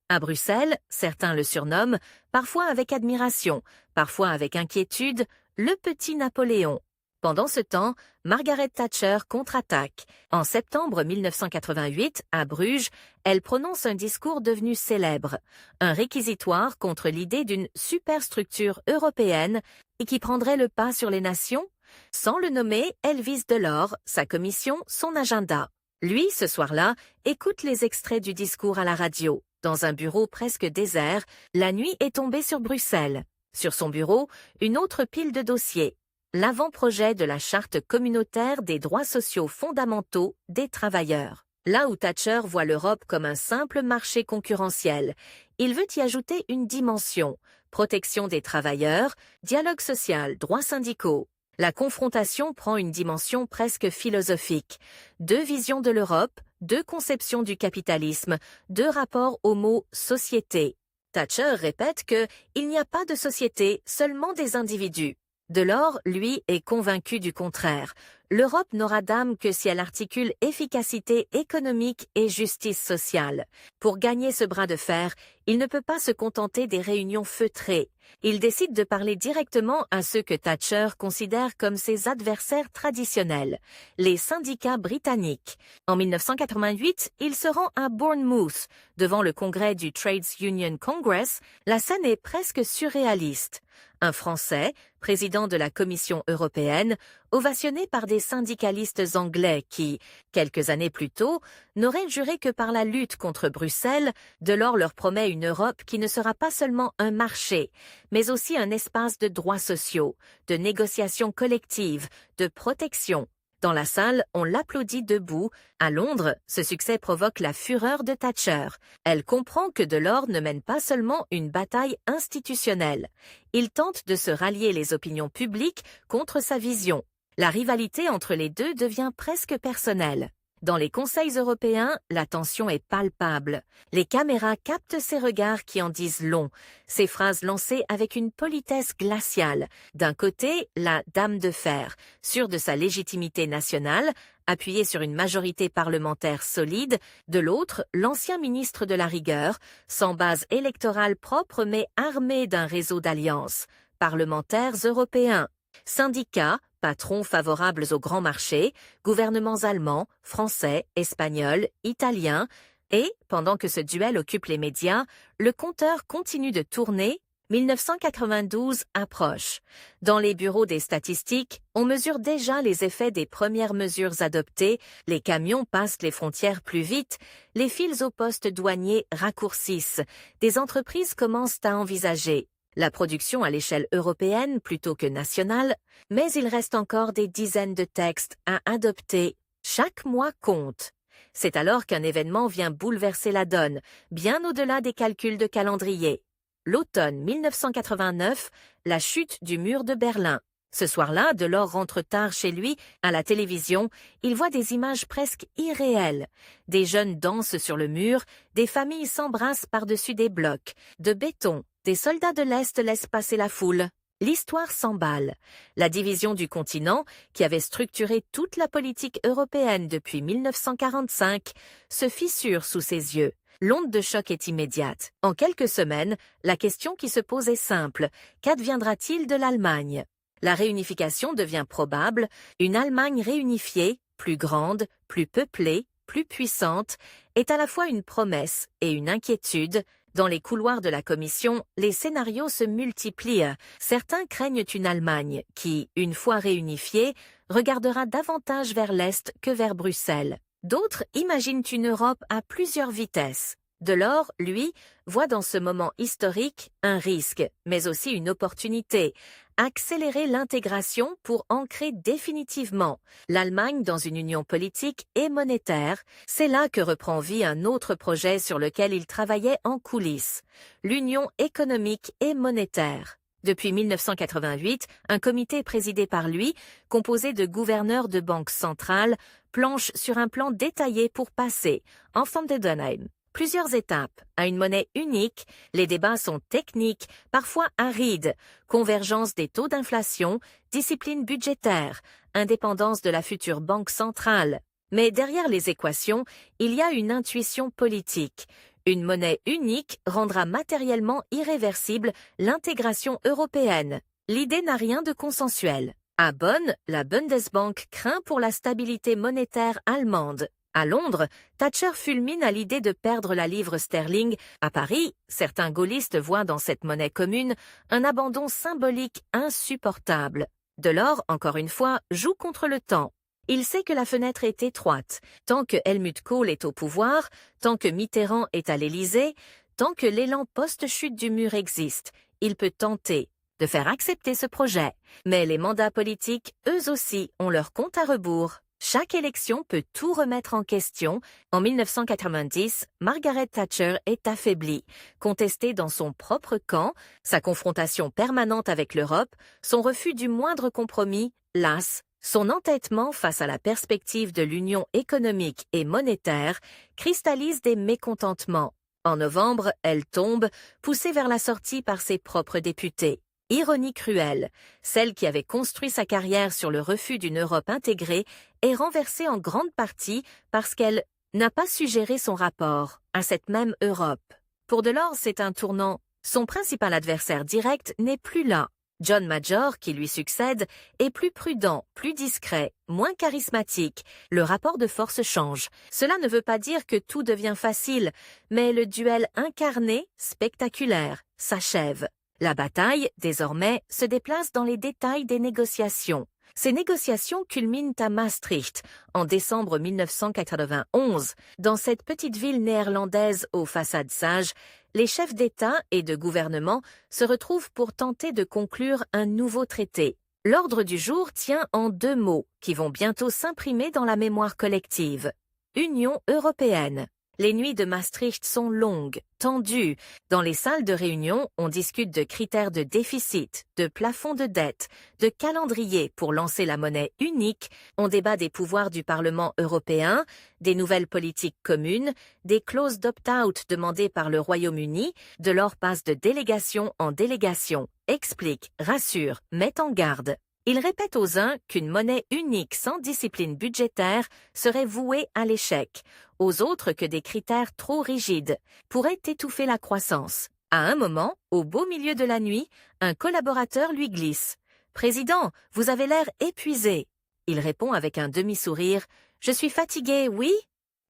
S1: À Bruxelles, certains le surnomment, parfois avec admiration, parfois avec inquiétude, le petit Napoléon. Pendant ce temps, Margaret Thatcher contre-attaque. En septembre 1988, à Bruges, elle prononce un discours devenu célèbre, un réquisitoire contre l'idée d'une superstructure européenne et qui prendrait le pas sur les nations. Sans le nommer, elle vise Delors, sa commission, son agenda. Lui, ce soir-là, écoute les extraits du discours à la radio. Dans un bureau presque désert, la nuit est tombée sur Bruxelles. Sur son bureau, une autre pile de dossiers. L'avant-projet de la Charte communautaire des droits sociaux fondamentaux des travailleurs. Là où Thatcher voit l'Europe comme un simple marché concurrentiel, il veut y ajouter une dimension, protection des travailleurs, dialogue social, droits syndicaux. La confrontation prend une dimension presque philosophique. Deux visions de l'Europe, deux conceptions du capitalisme, deux rapports au mot « société ». Thatcher répète que il n'y a pas de société, seulement des individus. Delors, lui, est convaincu du contraire. L'Europe n'aura d'âme que si elle articule efficacité économique et justice sociale. Pour gagner ce bras de fer, il ne peut pas se contenter des réunions feutrées. Il décide de parler directement à ceux que Thatcher considère comme ses adversaires traditionnels, les syndicats britanniques. En 1988, il se rend à Bournemouth, devant le congrès du Trades Union Congress. La scène est presque surréaliste. Un Français, président de la Commission européenne, ovationné par des syndicalistes anglais qui, quelques années plus tôt, n'auraient juré que par la lutte contre Bruxelles, Delors leur promet une Europe qui ne sera pas seulement un marché, mais aussi un espace de droits sociaux, de négociations collectives, de protection. Dans la salle, on l'applaudit debout. À Londres, ce succès provoque la fureur de Thatcher. Elle comprend que Delors ne mène pas seulement une bataille institutionnelle. Il tente de se rallier les opinions publiques contre sa vision. La rivalité entre les deux devient presque personnelle. Dans les conseils européens, la tension est palpable. Les caméras captent ses regards qui en disent long, ses phrases lancées avec une politesse glaciale. D'un côté, la dame de fer, sûre de sa légitimité nationale, appuyée sur une majorité parlementaire solide. De l'autre, l'ancien ministre de la rigueur, sans base électorale propre mais armé d'un réseau d'alliances. Parlementaires européens, syndicats, patrons favorables aux grands marchés, gouvernements allemands, français, espagnols, italiens, et, pendant que ce duel occupe les médias, le compteur continue de tourner. 1992 approche. Dans les bureaux des statistiques, on mesure déjà les effets des premières mesures adoptées, les camions passent les frontières plus vite, les fils aux postes douaniers raccourcissent, des entreprises commencent à envisager la production à l'échelle européenne plutôt que nationale, mais il reste encore des dizaines de textes à adopter. Chaque mois compte. C'est alors qu'un événement vient bouleverser la donne, bien au-delà des calculs de calendrier. L'automne 1989, la chute du mur de Berlin. Ce soir-là, Delors rentre tard chez lui, à la télévision, il voit des images presque irréelles. Des jeunes dansent sur le mur, des familles s'embrassent par-dessus des blocs de béton. Des soldats de l'Est laissent passer la foule. L'histoire s'emballe. La division du continent, qui avait structuré toute la politique européenne depuis 1945, se fissure sous ses yeux. L'onde de choc est immédiate. En quelques semaines, la question qui se pose est simple. Qu'adviendra-t-il de l'Allemagne ? La réunification devient probable. Une Allemagne réunifiée, plus grande, plus peuplée, plus puissante, est à la fois une promesse et une inquiétude. Dans les couloirs de la Commission, les scénarios se multiplient. Certains craignent une Allemagne qui, une fois réunifiée, regardera davantage vers l'Est que vers Bruxelles. D'autres imaginent une Europe à plusieurs vitesses. Delors, lui, voit dans ce moment historique un risque, mais aussi une opportunité. Accélérer l'intégration pour ancrer définitivement l'Allemagne dans une union politique et monétaire, c'est là que reprend vie un autre projet sur lequel il travaillait en coulisses, l'union économique et monétaire. Depuis 1988, un comité présidé par lui, composé de gouverneurs de banques centrales, planche sur un plan détaillé pour passer, en forme de Donheim, plusieurs étapes à une monnaie unique. Les débats sont techniques, parfois arides, convergence des taux d'inflation, discipline budgétaire, indépendance de la future banque centrale. Mais derrière les équations, il y a une intuition politique. Une monnaie unique rendra matériellement irréversible l'intégration européenne. L'idée n'a rien de consensuel. À Bonn, la Bundesbank craint pour la stabilité monétaire allemande. À Londres, Thatcher fulmine à l'idée de perdre la livre sterling. À Paris, certains gaullistes voient dans cette monnaie commune un abandon symbolique insupportable. Delors, encore une fois, joue contre le temps. Il sait que la fenêtre est étroite. Tant que Helmut Kohl est au pouvoir, tant que Mitterrand est à l'Élysée, tant que l'élan post-chute du mur existe, il peut tenter de faire accepter ce projet. Mais les mandats politiques, eux aussi, ont leur compte à rebours. Chaque élection peut tout remettre en question. En 1990, Margaret Thatcher est affaiblie, contestée dans son propre camp, sa confrontation permanente avec l'Europe, son refus du moindre compromis, las, son entêtement face à la perspective de l'union économique et monétaire cristallise des mécontentements. En novembre, elle tombe, poussée vers la sortie par ses propres députés. Ironie cruelle, celle qui avait construit sa carrière sur le refus d'une Europe intégrée est renversée en grande partie parce qu'elle n'a pas su gérer son rapport à cette même Europe. Pour Delors, c'est un tournant. Son principal adversaire direct n'est plus là. John Major, qui lui succède, est plus prudent, plus discret, moins charismatique. Le rapport de force change. Cela ne veut pas dire que tout devient facile, mais le duel incarné, spectaculaire, s'achève. La bataille, désormais, se déplace dans les détails des négociations. Ces négociations culminent à Maastricht, en décembre 1991. Dans cette petite ville néerlandaise aux façades sages, les chefs d'État et de gouvernement se retrouvent pour tenter de conclure un nouveau traité. L'ordre du jour tient en deux mots qui vont bientôt s'imprimer dans la mémoire collective. Union européenne. Les nuits de Maastricht sont longues, tendues. Dans les salles de réunion, on discute de critères de déficit, de plafond de dette, de calendrier pour lancer la monnaie unique. On débat des pouvoirs du Parlement européen, des nouvelles politiques communes, des clauses d'opt-out demandées par le Royaume-Uni. Delors passe de délégation en délégation, explique, rassure, met en garde. Il répète aux uns qu'une monnaie unique sans discipline budgétaire serait vouée à l'échec, aux autres que des critères trop rigides pourraient étouffer la croissance. À un moment, au beau milieu de la nuit, un collaborateur lui glisse « Président, vous avez l'air épuisé ». Il répond avec un demi-sourire « Je suis fatigué, oui ?»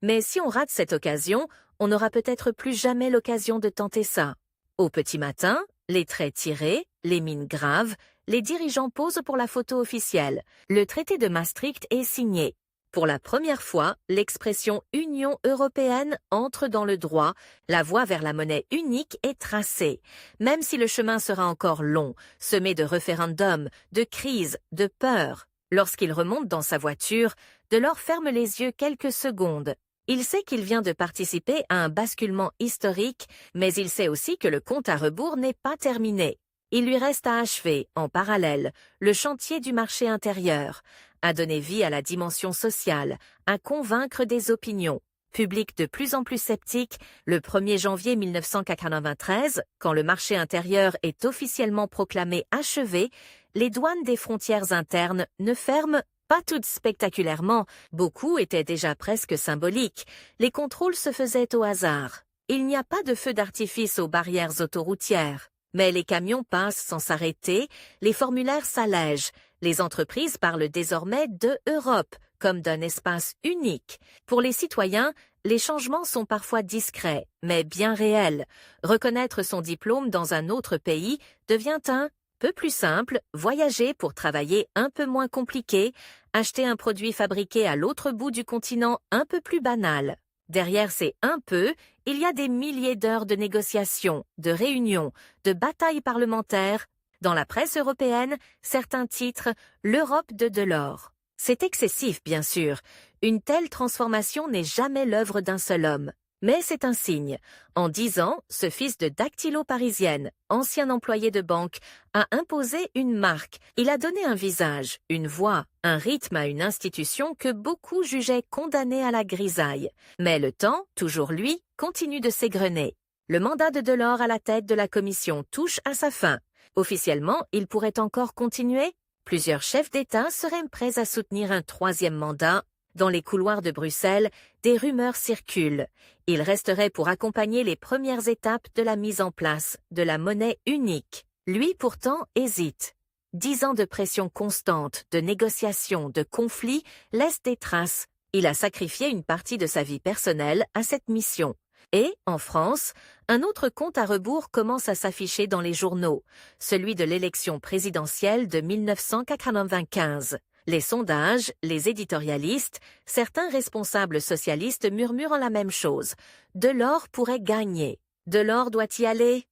S1: Mais si on rate cette occasion, on n'aura peut-être plus jamais l'occasion de tenter ça. Au petit matin, les traits tirés, les mines graves, les dirigeants posent pour la photo officielle. Le traité de Maastricht est signé. Pour la première fois, l'expression Union européenne entre dans le droit. La voie vers la monnaie unique est tracée. Même si le chemin sera encore long, semé de référendums, de crises, de peurs. Lorsqu'il remonte dans sa voiture, Delors ferme les yeux quelques secondes. Il sait qu'il vient de participer à un basculement historique, mais il sait aussi que le compte à rebours n'est pas terminé. Il lui reste à achever, en parallèle, le chantier du marché intérieur, à donner vie à la dimension sociale, à convaincre des opinions. Public de plus en plus sceptique, le 1er janvier 1993, quand le marché intérieur est officiellement proclamé achevé, les douanes des frontières internes ne ferment pas toutes spectaculairement, beaucoup étaient déjà presque symboliques. Les contrôles se faisaient au hasard. Il n'y a pas de feu d'artifice aux barrières autoroutières. Mais les camions passent sans s'arrêter, les formulaires s'allègent, les entreprises parlent désormais de Europe, comme d'un espace unique. Pour les citoyens, les changements sont parfois discrets, mais bien réels. Reconnaître son diplôme dans un autre pays devient un peu plus simple, voyager pour travailler un peu moins compliqué, Acheter un produit fabriqué à l'autre bout du continent un peu plus banal. Derrière ces un peu, il y a des milliers d'heures de négociations, de réunions, de batailles parlementaires. Dans la presse européenne, certains titrent « L'Europe de Delors ». C'est excessif, bien sûr. Une telle transformation n'est jamais l'œuvre d'un seul homme. Mais c'est un signe. En 10 ans, ce fils de dactylo-parisienne, ancien employé de banque, a imposé une marque. Il a donné un visage, une voix, un rythme à une institution que beaucoup jugeaient condamnée à la grisaille. Mais le temps, toujours lui, continue de s'égrener. Le mandat de Delors à la tête de la commission touche à sa fin. Officiellement, il pourrait encore continuer. Plusieurs chefs d'État seraient prêts à soutenir un 3e mandat. Dans les couloirs de Bruxelles, des rumeurs circulent. Il resterait pour accompagner les premières étapes de la mise en place de la monnaie unique. Lui, pourtant, hésite. 10 ans de pression constante, de négociations, de conflits laissent des traces. Il a sacrifié une partie de sa vie personnelle à cette mission. Et, en France, un autre compte à rebours commence à s'afficher dans les journaux, celui de l'élection présidentielle de 1995. Les sondages, les éditorialistes, certains responsables socialistes murmurent la même chose. Delors pourrait gagner. Delors doit y aller.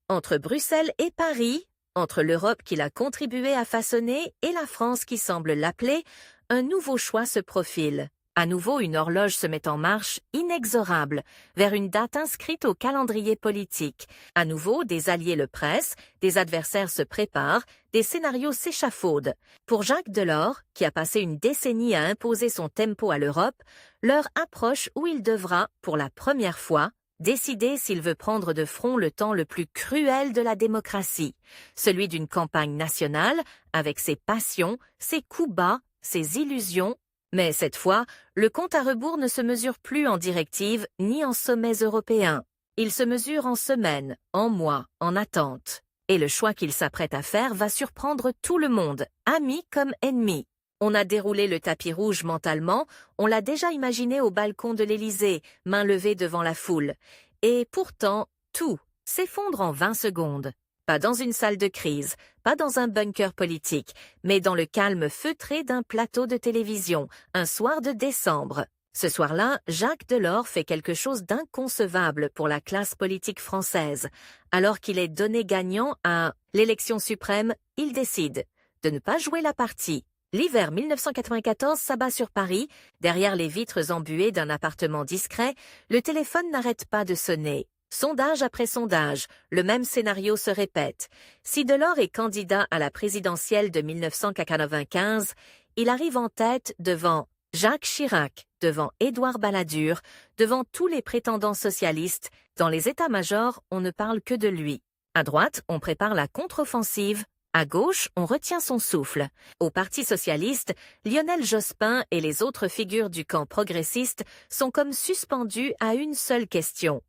S1: Entre Bruxelles et Paris, entre l'Europe qu'il a contribué à façonner et la France qui semble l'appeler, un nouveau choix se profile. À nouveau, une horloge se met en marche, inexorable, vers une date inscrite au calendrier politique. À nouveau, des alliés le pressent, des adversaires se préparent, des scénarios s'échafaudent. Pour Jacques Delors, qui a passé une décennie à imposer son tempo à l'Europe, l'heure approche où il devra, pour la première fois, décider s'il veut prendre de front le temps le plus cruel de la démocratie, celui d'une campagne nationale, avec ses passions, ses coups bas, ses illusions. Mais cette fois, le compte à rebours ne se mesure plus en directives ni en sommets européens. Il se mesure en semaines, en mois, en attente. Et le choix qu'il s'apprête à faire va surprendre tout le monde, amis comme ennemis. On a déroulé le tapis rouge mentalement, on l'a déjà imaginé au balcon de l'Élysée, main levée devant la foule. Et pourtant, tout s'effondre en 20 secondes. Pas dans une salle de crise, pas dans un bunker politique, mais dans le calme feutré d'un plateau de télévision, un soir de décembre. Ce soir-là, Jacques Delors fait quelque chose d'inconcevable pour la classe politique française. Alors qu'il est donné gagnant à l'élection suprême, il décide de ne pas jouer la partie. L'hiver 1994 s'abat sur Paris. Derrière les vitres embuées d'un appartement discret, le téléphone n'arrête pas de sonner. Sondage après sondage, le même scénario se répète. Si Delors est candidat à la présidentielle de 1995, il arrive en tête devant Jacques Chirac, devant Édouard Balladur, devant tous les prétendants socialistes. Dans les états-majors, on ne parle que de lui. À droite, on prépare la contre-offensive. À gauche, on retient son souffle. Au Parti socialiste, Lionel Jospin et les autres figures du camp progressiste sont comme suspendus à une seule question.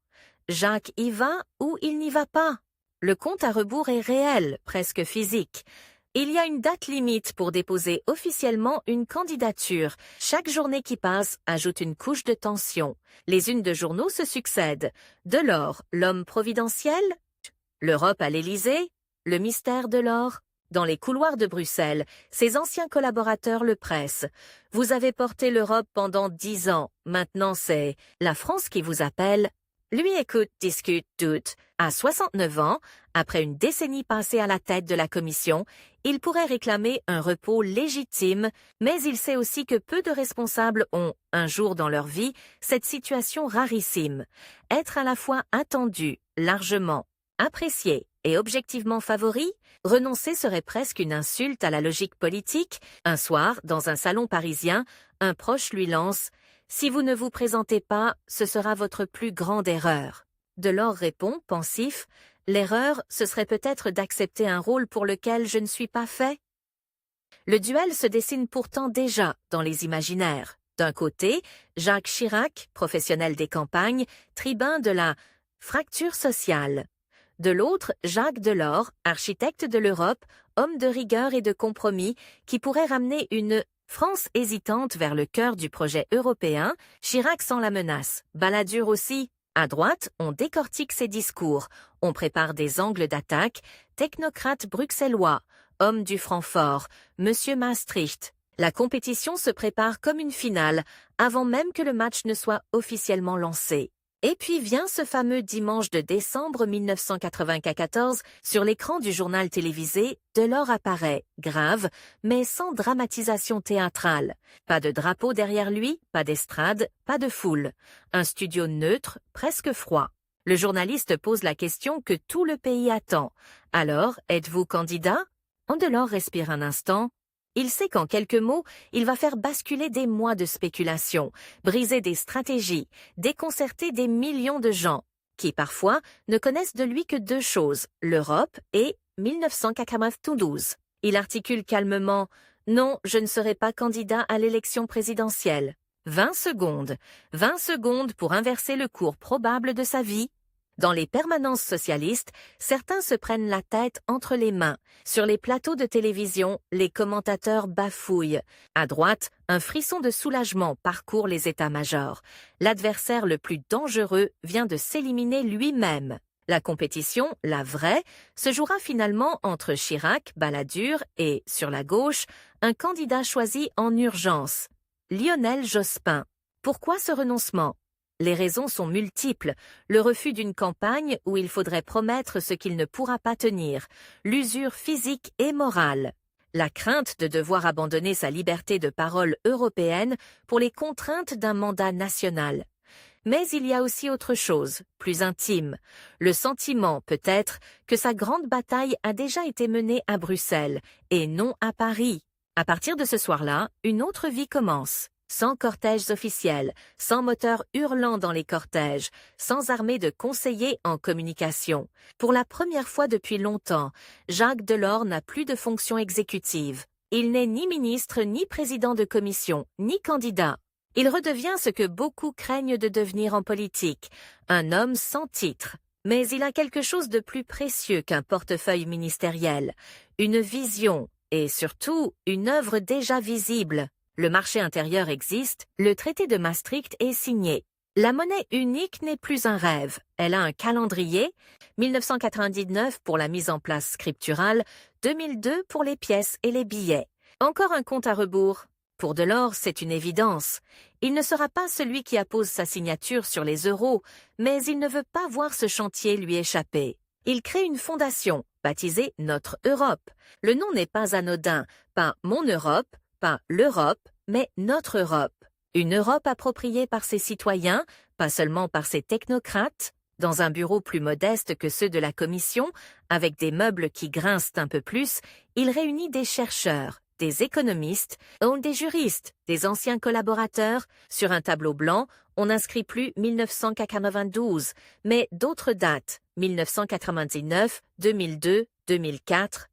S1: Jacques y va ou il n'y va pas? Le compte à rebours est réel, presque physique. Il y a une date limite pour déposer officiellement une candidature. Chaque journée qui passe ajoute une couche de tension. Les unes de journaux se succèdent. Delors, l'homme providentiel? L'Europe à l'Élysée? Le mystère Delors? Dans les couloirs de Bruxelles, ses anciens collaborateurs le pressent. Vous avez porté l'Europe pendant 10 ans. Maintenant c'est la France qui vous appelle. Lui écoute, discute, doute. À 69 ans, après une décennie passée à la tête de la commission, il pourrait réclamer un repos légitime, mais il sait aussi que peu de responsables ont, un jour dans leur vie, cette situation rarissime. Être à la fois attendu, largement apprécié et objectivement favori, renoncer serait presque une insulte à la logique politique. Un soir, dans un salon parisien, un proche lui lance « Si vous ne vous présentez pas, ce sera votre plus grande erreur ». Delors répond, pensif, « L'erreur, ce serait peut-être d'accepter un rôle pour lequel je ne suis pas fait ». Le duel se dessine pourtant déjà dans les imaginaires. D'un côté, Jacques Chirac, professionnel des campagnes, tribun de la fracture sociale. De l'autre, Jacques Delors, architecte de l'Europe, homme de rigueur et de compromis, qui pourrait ramener une France hésitante vers le cœur du projet européen. Chirac sent la menace, Balladur aussi. À droite, on décortique ses discours, on prépare des angles d'attaque, technocrate bruxellois, homme du Francfort, Monsieur Maastricht. La compétition se prépare comme une finale, avant même que le match ne soit officiellement lancé. Et puis vient ce fameux dimanche de décembre 1994, sur l'écran du journal télévisé, Delors apparaît, grave, mais sans dramatisation théâtrale. Pas de drapeau derrière lui, pas d'estrade, pas de foule. Un studio neutre, presque froid. Le journaliste pose la question que tout le pays attend. Alors, êtes-vous candidat? Delors respire un instant. Il sait qu'en quelques mots, il va faire basculer des mois de spéculation, briser des stratégies, déconcerter des millions de gens, qui parfois ne connaissent de lui que deux choses, l'Europe et 1992. Il articule calmement « Non, je ne serai pas candidat à l'élection présidentielle ». 20 secondes. 20 secondes pour inverser le cours probable de sa vie. Dans les permanences socialistes, certains se prennent la tête entre les mains. Sur les plateaux de télévision, les commentateurs bafouillent. À droite, un frisson de soulagement parcourt les états-majors. L'adversaire le plus dangereux vient de s'éliminer lui-même. La compétition, la vraie, se jouera finalement entre Chirac, Balladur et, sur la gauche, un candidat choisi en urgence, Lionel Jospin. Pourquoi ce renoncement ? Les raisons sont multiples. Le refus d'une campagne où il faudrait promettre ce qu'il ne pourra pas tenir, l'usure physique et morale, la crainte de devoir abandonner sa liberté de parole européenne pour les contraintes d'un mandat national. Mais il y a aussi autre chose, plus intime, le sentiment peut-être que sa grande bataille a déjà été menée à Bruxelles et non à Paris. À partir de ce soir-là, une autre vie commence. Sans cortèges officiels, sans moteurs hurlant dans les cortèges, sans armée de conseillers en communication. Pour la première fois depuis longtemps, Jacques Delors n'a plus de fonction exécutive. Il n'est ni ministre, ni président de commission, ni candidat. Il redevient ce que beaucoup craignent de devenir en politique, un homme sans titre. Mais il a quelque chose de plus précieux qu'un portefeuille ministériel, une vision et surtout une œuvre déjà visible. Le marché intérieur existe, le traité de Maastricht est signé. La monnaie unique n'est plus un rêve, elle a un calendrier, 1999 pour la mise en place scripturale, 2002 pour les pièces et les billets. Encore un compte à rebours. Pour Delors, c'est une évidence. Il ne sera pas celui qui appose sa signature sur les euros, mais il ne veut pas voir ce chantier lui échapper. Il crée une fondation, baptisée Notre Europe. Le nom n'est pas anodin, pas Mon Europe, pas l'Europe, mais notre Europe. Une Europe appropriée par ses citoyens, pas seulement par ses technocrates. Dans un bureau plus modeste que ceux de la Commission, avec des meubles qui grincent un peu plus, il réunit des chercheurs, des économistes, des juristes, des anciens collaborateurs. Sur un tableau blanc, on n'inscrit plus 1992, mais d'autres dates, 1999, 2002, 2004.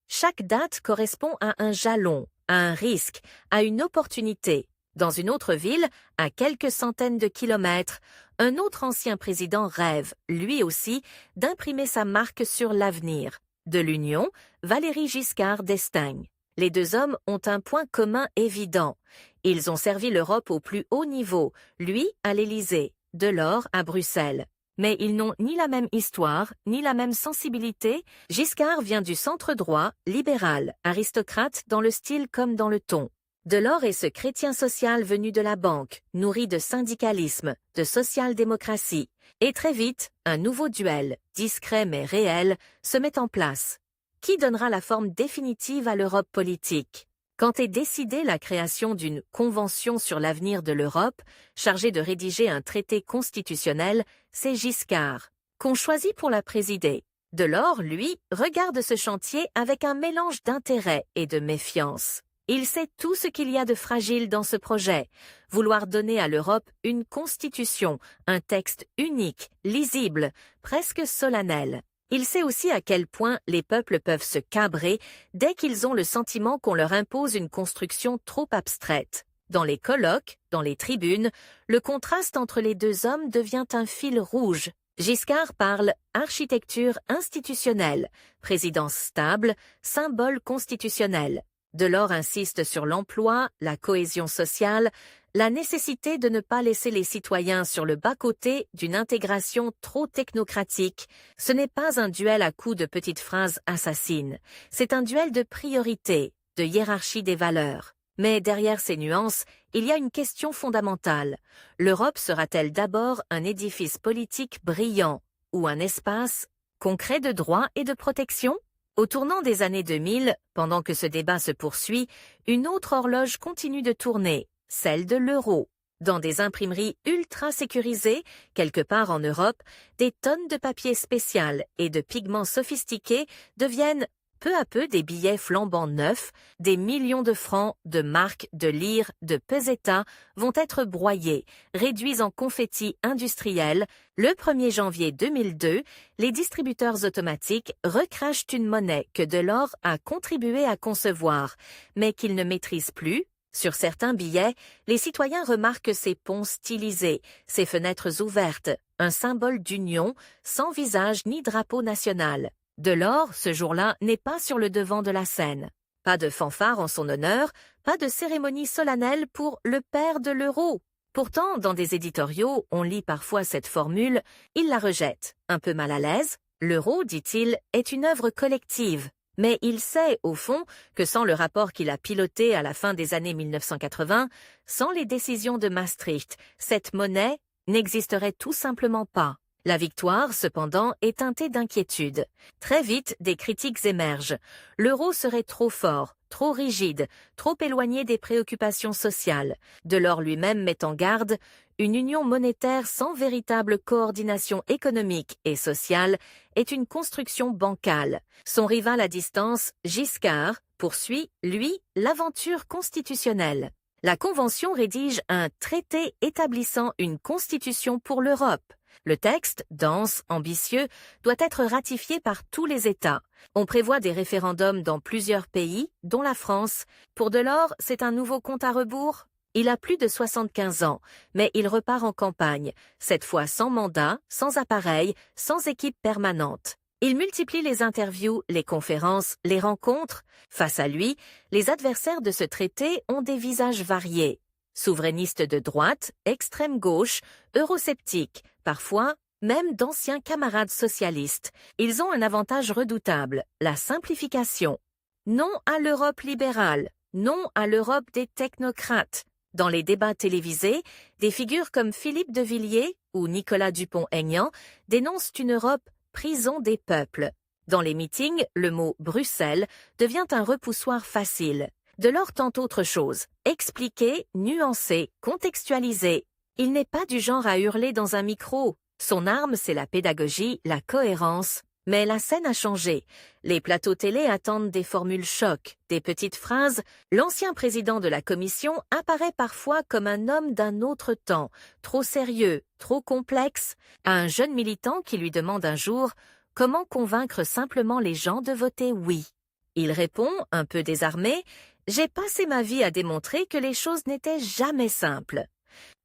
S1: Chaque date correspond à un jalon, à un risque, à une opportunité. Dans une autre ville, à quelques centaines de kilomètres, un autre ancien président rêve, lui aussi, d'imprimer sa marque sur l'avenir. De l'Union, Valéry Giscard d'Estaing. Les deux hommes ont un point commun évident. Ils ont servi l'Europe au plus haut niveau, lui à l'Élysée, Delors à Bruxelles. Mais ils n'ont ni la même histoire, ni la même sensibilité. Giscard vient du centre droit, libéral, aristocrate dans le style comme dans le ton. Delors est ce chrétien social venu de la banque, nourri de syndicalisme, de social-démocratie. Et très vite, un nouveau duel, discret mais réel, se met en place. Qui donnera la forme définitive à l'Europe politique? Quand est décidée la création d'une convention sur l'avenir de l'Europe, chargée de rédiger un traité constitutionnel, c'est Giscard, qu'on choisit pour la présider. Delors, lui, regarde ce chantier avec un mélange d'intérêt et de méfiance. Il sait tout ce qu'il y a de fragile dans ce projet. Vouloir donner à l'Europe une constitution, un texte unique, lisible, presque solennel. Il sait aussi à quel point les peuples peuvent se cabrer dès qu'ils ont le sentiment qu'on leur impose une construction trop abstraite. Dans les colloques, dans les tribunes, le contraste entre les deux hommes devient un fil rouge. Giscard parle architecture institutionnelle, présidence stable, symbole constitutionnel. Delors insiste sur l'emploi, la cohésion sociale, la nécessité de ne pas laisser les citoyens sur le bas-côté d'une intégration trop technocratique. Ce n'est pas un duel à coups de petites phrases assassines, c'est un duel de priorité, de hiérarchie des valeurs. Mais derrière ces nuances, il y a une question fondamentale. L'Europe sera-t-elle d'abord un édifice politique brillant ou un espace concret de droits et de protection? Au tournant des années 2000, pendant que ce débat se poursuit, une autre horloge continue de tourner, celle de l'euro. Dans des imprimeries ultra sécurisées, quelque part en Europe, des tonnes de papier spécial et de pigments sophistiqués deviennent peu à peu des billets flambant neufs, des millions de francs, de marks, de lires, de pesetas vont être broyés, réduits en confettis industriels. Le 1er janvier 2002, les distributeurs automatiques recrachent une monnaie que Delors a contribué à concevoir, mais qu'ils ne maîtrisent plus. Sur certains billets, les citoyens remarquent ces ponts stylisés, ces fenêtres ouvertes, un symbole d'union, sans visage ni drapeau national. Delors, ce jour-là, n'est pas sur le devant de la scène. Pas de fanfare en son honneur, pas de cérémonie solennelle pour le père de l'euro. Pourtant, dans des éditoriaux, on lit parfois cette formule, il la rejette. Un peu mal à l'aise, l'euro, dit-il, est une œuvre collective. Mais il sait, au fond, que sans le rapport qu'il a piloté à la fin des années 1980, sans les décisions de Maastricht, cette monnaie n'existerait tout simplement pas. La victoire, cependant, est teintée d'inquiétude. Très vite, des critiques émergent. L'euro serait trop fort, trop rigide, trop éloigné des préoccupations sociales. Delors lui-même met en garde, une union monétaire sans véritable coordination économique et sociale est une construction bancale. Son rival à distance, Giscard, poursuit, lui, l'aventure constitutionnelle. La Convention rédige un traité établissant une constitution pour l'Europe. Le texte, dense, ambitieux, doit être ratifié par tous les États. On prévoit des référendums dans plusieurs pays, dont la France. Pour Delors, c'est un nouveau compte à rebours. Il a plus de 75 ans, mais il repart en campagne, cette fois sans mandat, sans appareil, sans équipe permanente. Il multiplie les interviews, les conférences, les rencontres. Face à lui, les adversaires de ce traité ont des visages variés. Souverainistes de droite, extrême gauche, eurosceptiques, parfois même d'anciens camarades socialistes. Ils ont un avantage redoutable, la simplification. Non à l'Europe libérale, non à l'Europe des technocrates. Dans les débats télévisés, des figures comme Philippe de Villiers ou Nicolas Dupont-Aignan dénoncent une Europe prison des peuples. Dans les meetings, le mot « Bruxelles » devient un repoussoir facile. Delors tente autre chose, expliquer, nuancer, contextualiser. Il n'est pas du genre à hurler dans un micro. Son arme, c'est la pédagogie, la cohérence. Mais la scène a changé. Les plateaux télé attendent des formules chocs, des petites phrases. L'ancien président de la commission apparaît parfois comme un homme d'un autre temps, trop sérieux, trop complexe, à un jeune militant qui lui demande un jour « Comment convaincre simplement les gens de voter oui ?» Il répond, un peu désarmé « J'ai passé ma vie à démontrer que les choses n'étaient jamais simples. »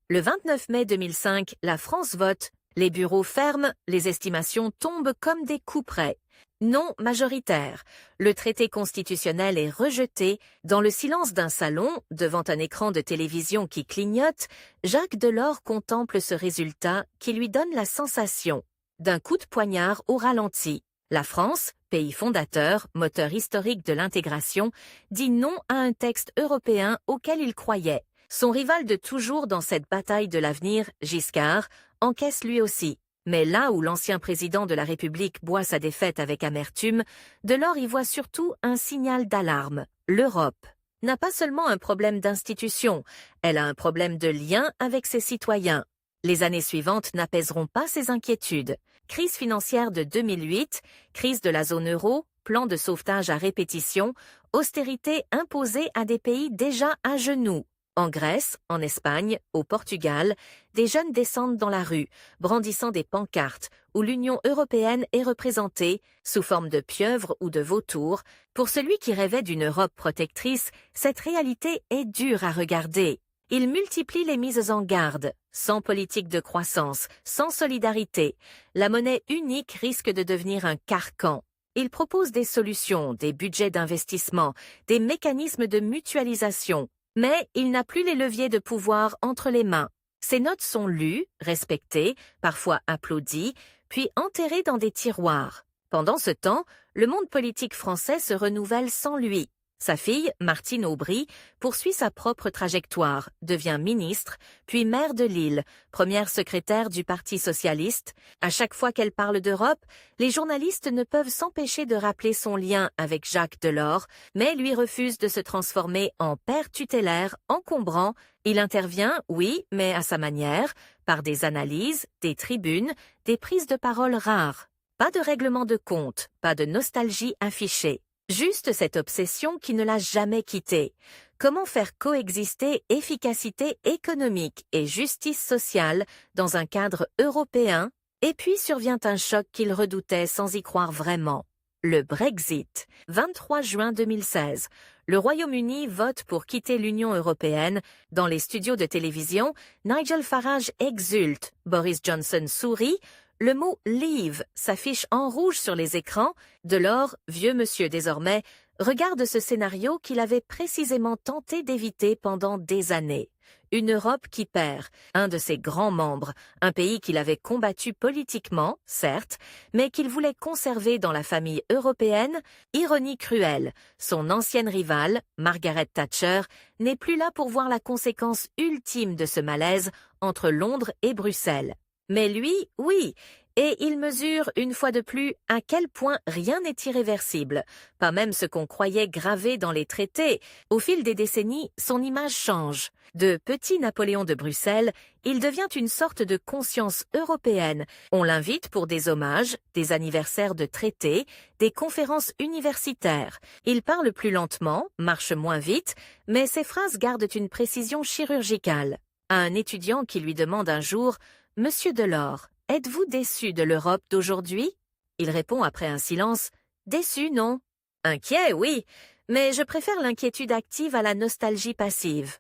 S1: Le 29 mai 2005, la France vote. Les bureaux ferment, les estimations tombent comme des couperets. Non majoritaire. Le traité constitutionnel est rejeté. Dans le silence d'un salon, devant un écran de télévision qui clignote, Jacques Delors contemple ce résultat qui lui donne la sensation d'un coup de poignard au ralenti. La France, pays fondateur, moteur historique de l'intégration, dit non à un texte européen auquel il croyait. Son rival de toujours dans cette bataille de l'avenir, Giscard, encaisse lui aussi. Mais là où l'ancien président de la République boit sa défaite avec amertume, Delors y voit surtout un signal d'alarme. L'Europe n'a pas seulement un problème d'institution, elle a un problème de lien avec ses citoyens. Les années suivantes n'apaiseront pas ces inquiétudes. Crise financière de 2008, crise de la zone euro, plan de sauvetage à répétition, austérité imposée à des pays déjà à genoux. En Grèce, en Espagne, au Portugal, des jeunes descendent dans la rue, brandissant des pancartes où l'Union européenne est représentée, sous forme de pieuvres ou de vautours. Pour celui qui rêvait d'une Europe protectrice, cette réalité est dure à regarder. Il multiplie les mises en garde. Sans politique de croissance, sans solidarité, la monnaie unique risque de devenir un carcan. Il propose des solutions, des budgets d'investissement, des mécanismes de mutualisation. Mais il n'a plus les leviers de pouvoir entre les mains. Ses notes sont lues, respectées, parfois applaudies, puis enterrées dans des tiroirs. Pendant ce temps, le monde politique français se renouvelle sans lui. Sa fille, Martine Aubry, poursuit sa propre trajectoire, devient ministre, puis maire de Lille, première secrétaire du Parti socialiste. À chaque fois qu'elle parle d'Europe, les journalistes ne peuvent s'empêcher de rappeler son lien avec Jacques Delors, mais lui refuse de se transformer en père tutélaire encombrant. Il intervient, oui, mais à sa manière, par des analyses, des tribunes, des prises de parole rares. Pas de règlement de compte, pas de nostalgie affichée. Juste cette obsession qui ne l'a jamais quitté. Comment faire coexister efficacité économique et justice sociale dans un cadre européen? Et puis survient un choc qu'il redoutait sans y croire vraiment. Le Brexit. 23 juin 2016. Le Royaume-Uni vote pour quitter l'Union européenne. Dans les studios de télévision, Nigel Farage exulte, Boris Johnson sourit. Le mot « leave » s'affiche en rouge sur les écrans. Delors, vieux monsieur désormais, regarde ce scénario qu'il avait précisément tenté d'éviter pendant des années. Une Europe qui perd, un de ses grands membres, un pays qu'il avait combattu politiquement, certes, mais qu'il voulait conserver dans la famille européenne. Ironie cruelle, son ancienne rivale, Margaret Thatcher, n'est plus là pour voir la conséquence ultime de ce malaise entre Londres et Bruxelles. Mais lui, oui, et il mesure une fois de plus à quel point rien n'est irréversible, pas même ce qu'on croyait gravé dans les traités. Au fil des décennies, son image change. De petit Napoléon de Bruxelles, il devient une sorte de conscience européenne. On l'invite pour des hommages, des anniversaires de traités, des conférences universitaires. Il parle plus lentement, marche moins vite, mais ses phrases gardent une précision chirurgicale. À un étudiant qui lui demande un jour « Monsieur Delors, êtes-vous déçu de l'Europe d'aujourd'hui ?» Il répond après un silence « Déçu, non. Inquiet, oui, mais je préfère l'inquiétude active à la nostalgie passive. »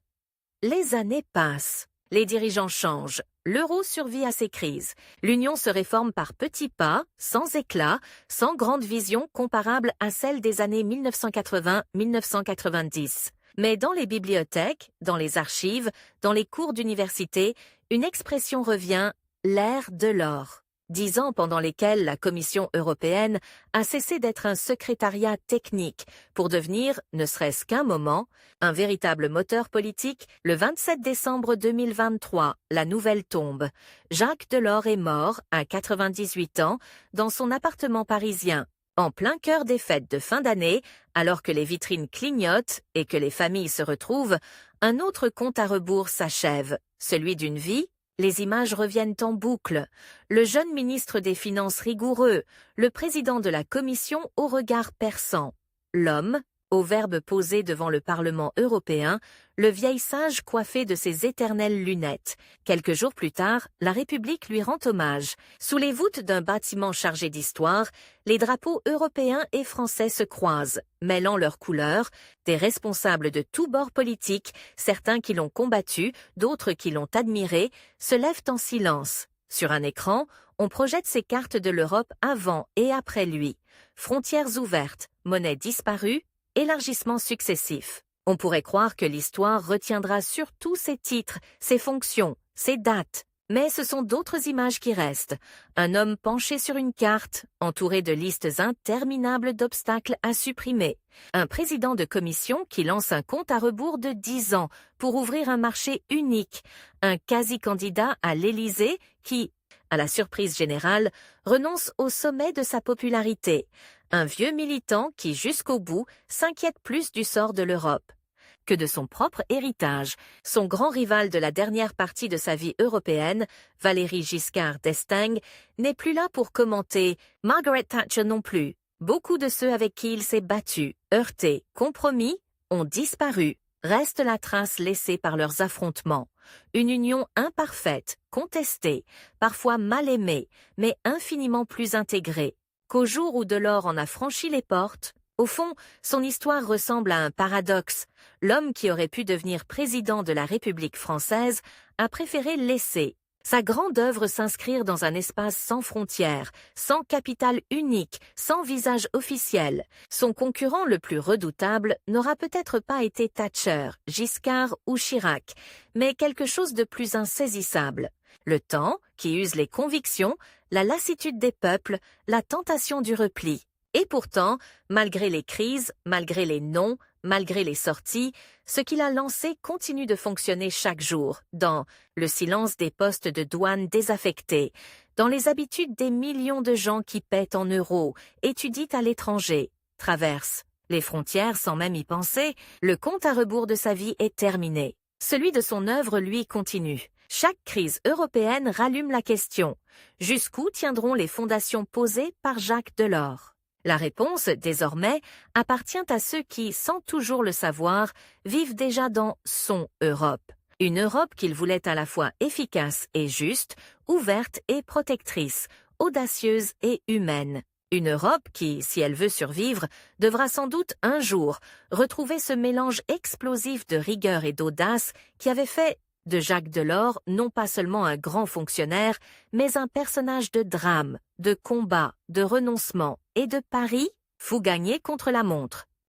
S1: Les années passent. Les dirigeants changent. L'euro survit à ses crises. L'Union se réforme par petits pas, sans éclat, sans grande vision comparable à celle des années 1980-1990. Mais dans les bibliothèques, dans les archives, dans les cours d'université, une expression revient, l'ère Delors. 10 ans pendant lesquels la Commission européenne a cessé d'être un secrétariat technique pour devenir, ne serait-ce qu'un moment, un véritable moteur politique. Le 27 décembre 2023, la nouvelle tombe. Jacques Delors est mort à 98 ans dans son appartement parisien. En plein cœur des fêtes de fin d'année, alors que les vitrines clignotent et que les familles se retrouvent, un autre compte à rebours s'achève, celui d'une vie. Les images reviennent en boucle. Le jeune ministre des Finances rigoureux, le président de la Commission au regard perçant. L'homme, au verbe posé devant le Parlement européen, le vieil sage coiffé de ses éternelles lunettes. Quelques jours plus tard, la République lui rend hommage. Sous les voûtes d'un bâtiment chargé d'histoire, les drapeaux européens et français se croisent, mêlant leurs couleurs, des responsables de tous bords politiques, certains qui l'ont combattu, d'autres qui l'ont admiré, se lèvent en silence. Sur un écran, on projette ces cartes de l'Europe avant et après lui. Frontières ouvertes, monnaie disparue, élargissements successifs. On pourrait croire que l'histoire retiendra surtout ses titres, ses fonctions, ses dates. Mais ce sont d'autres images qui restent. Un homme penché sur une carte, entouré de listes interminables d'obstacles à supprimer. Un président de commission qui lance un compte à rebours de 10 ans pour ouvrir un marché unique. Un quasi-candidat à l'Élysée qui, à la surprise générale, renonce au sommet de sa popularité. Un vieux militant qui, jusqu'au bout, s'inquiète plus du sort de l'Europe que de son propre héritage. Son grand rival de la dernière partie de sa vie européenne, Valéry Giscard d'Estaing, n'est plus là pour commenter, Margaret Thatcher non plus. Beaucoup de ceux avec qui il s'est battu, heurté, compromis, ont disparu. Reste la trace laissée par leurs affrontements. Une union imparfaite, contestée, parfois mal aimée, mais infiniment plus intégrée. Qu'au jour où Delors en a franchi les portes, au fond, son histoire ressemble à un paradoxe. L'homme qui aurait pu devenir président de la République française a préféré laisser sa grande œuvre s'inscrire dans un espace sans frontières, sans capitale unique, sans visage officiel. Son concurrent le plus redoutable n'aura peut-être pas été Thatcher, Giscard ou Chirac, mais quelque chose de plus insaisissable. Le temps, qui use les convictions, la lassitude des peuples, la tentation du repli. Et pourtant, malgré les crises, malgré les non, malgré les sorties, ce qu'il a lancé continue de fonctionner chaque jour, dans le silence des postes de douane désaffectés, dans les habitudes des millions de gens qui paient en euros, étudient à l'étranger, traversent les frontières sans même y penser, le compte à rebours de sa vie est terminé. Celui de son œuvre, lui, continue. Chaque crise européenne rallume la question. Jusqu'où tiendront les fondations posées par Jacques Delors? La réponse, désormais, appartient à ceux qui, sans toujours le savoir, vivent déjà dans son Europe. Une Europe qu'il voulait à la fois efficace et juste, ouverte et protectrice, audacieuse et humaine. Une Europe qui, si elle veut survivre, devra sans doute un jour retrouver ce mélange explosif de rigueur et d'audace qui avait fait de Jacques Delors non pas seulement un grand fonctionnaire, mais un personnage de drame, de combat, de renoncement et de pari, fou gagné contre la montre.